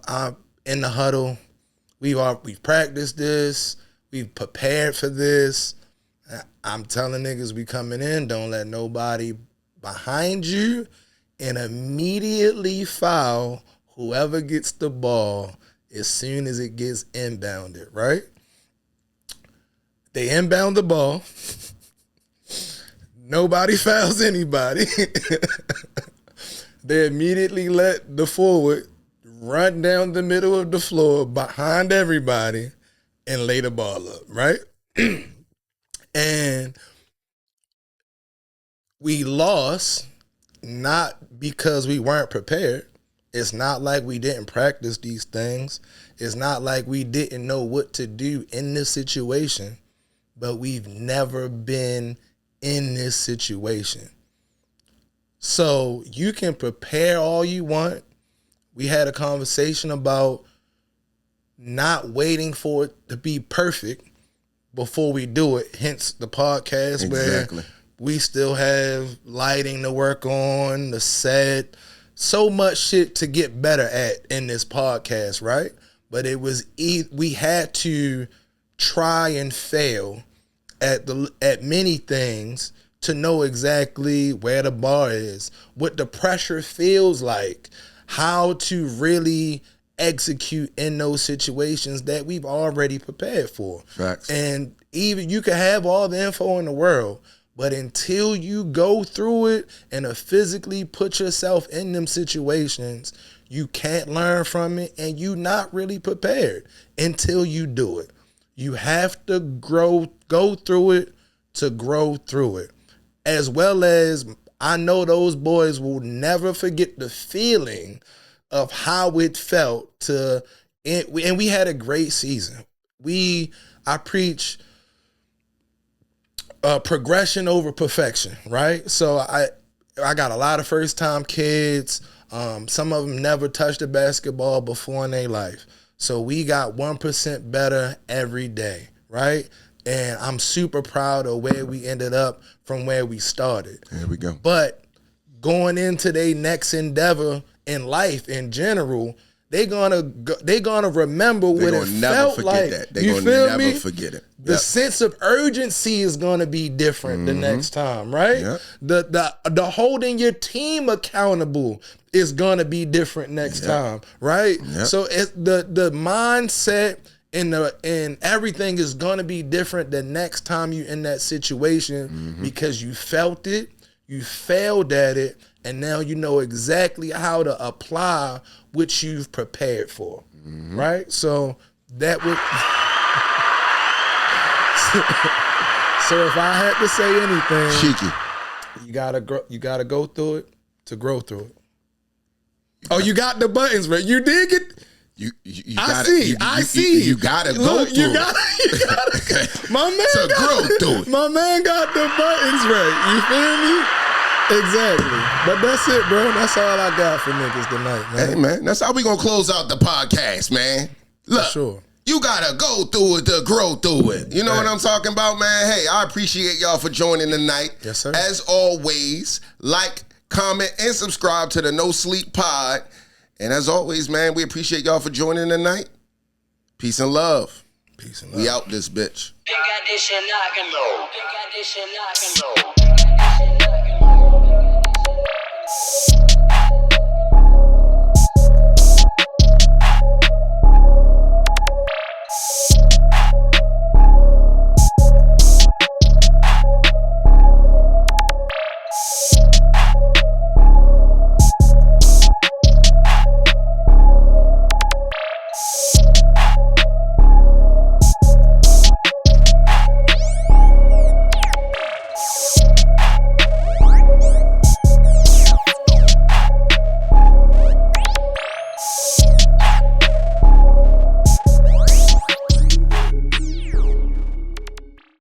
[SPEAKER 3] I'm in the huddle. We've practiced this. We've prepared for this. I'm telling niggas we coming in. Don't let nobody behind you, and immediately foul whoever gets the ball as soon as it gets inbounded, right? They inbound the ball. Nobody fouls anybody. They immediately let the forward run down the middle of the floor behind everybody and lay the ball up, right? And we lost not because we weren't prepared. It's not like we didn't practice these things. It's not like we didn't know what to do in this situation. But we've never been in this situation. So you can prepare all you want. We had a conversation about not waiting for it to be perfect before we do it. Hence the podcast where we still have lighting to work on, the set, so much shit to get better at in this podcast, right? But it was we had to try and fail at many things to know exactly where the bar is, what the pressure feels like, how to really execute in those situations that we've already prepared for.
[SPEAKER 2] Facts.
[SPEAKER 3] And even you can have all the info in the world, but until you go through it and physically put yourself in them situations, you can't learn from it, and you're not really prepared until you do it. You have to go through it to grow through it. As well as I know those boys will never forget the feeling of how it felt and we had a great season. I preach progression over perfection, right? So I got a lot of first time kids. Some of them never touched a basketball before in their life. So we got 1% better every day, right? And I'm super proud of where we ended up from where we started.
[SPEAKER 2] There we go.
[SPEAKER 3] But going into their next endeavor in life in general, they're gonna remember what it felt like.
[SPEAKER 2] They're gonna never forget it.
[SPEAKER 3] The sense of urgency is gonna be different the next time, right? Yep. The holding your team accountable is gonna be different next time, right? Yep. So the mindset and everything is gonna be different the next time you in that situation because you felt it, you failed at it, and now you know exactly how to apply what you've prepared for, right? So that would. So if I had to say anything,
[SPEAKER 2] Shiki,
[SPEAKER 3] you gotta go through it to grow through it. Oh, you got the buttons, right? You did get.
[SPEAKER 2] You
[SPEAKER 3] I
[SPEAKER 2] gotta,
[SPEAKER 3] see. I see.
[SPEAKER 2] You gotta go
[SPEAKER 3] Look,
[SPEAKER 2] through
[SPEAKER 3] you gotta.
[SPEAKER 2] Okay.
[SPEAKER 3] My man
[SPEAKER 2] So grow through it.
[SPEAKER 3] My man got the buttons right. You feel me? Exactly. But that's it, bro. That's all I got for niggas tonight, man.
[SPEAKER 2] Hey, man, that's how we gonna close out the podcast, man. Look,
[SPEAKER 3] For sure.
[SPEAKER 2] you gotta go through it to grow through it. You know what I'm talking about, man? Hey, I appreciate y'all for joining tonight.
[SPEAKER 3] Yes, sir.
[SPEAKER 2] As always, like, comment, and subscribe to the No Sleep Pod. And as always, man, we appreciate y'all for joining tonight. Peace and love.
[SPEAKER 3] Peace and love.
[SPEAKER 2] We out this bitch.
[SPEAKER 1] They got this shit knocking low. They got this shit knocking low.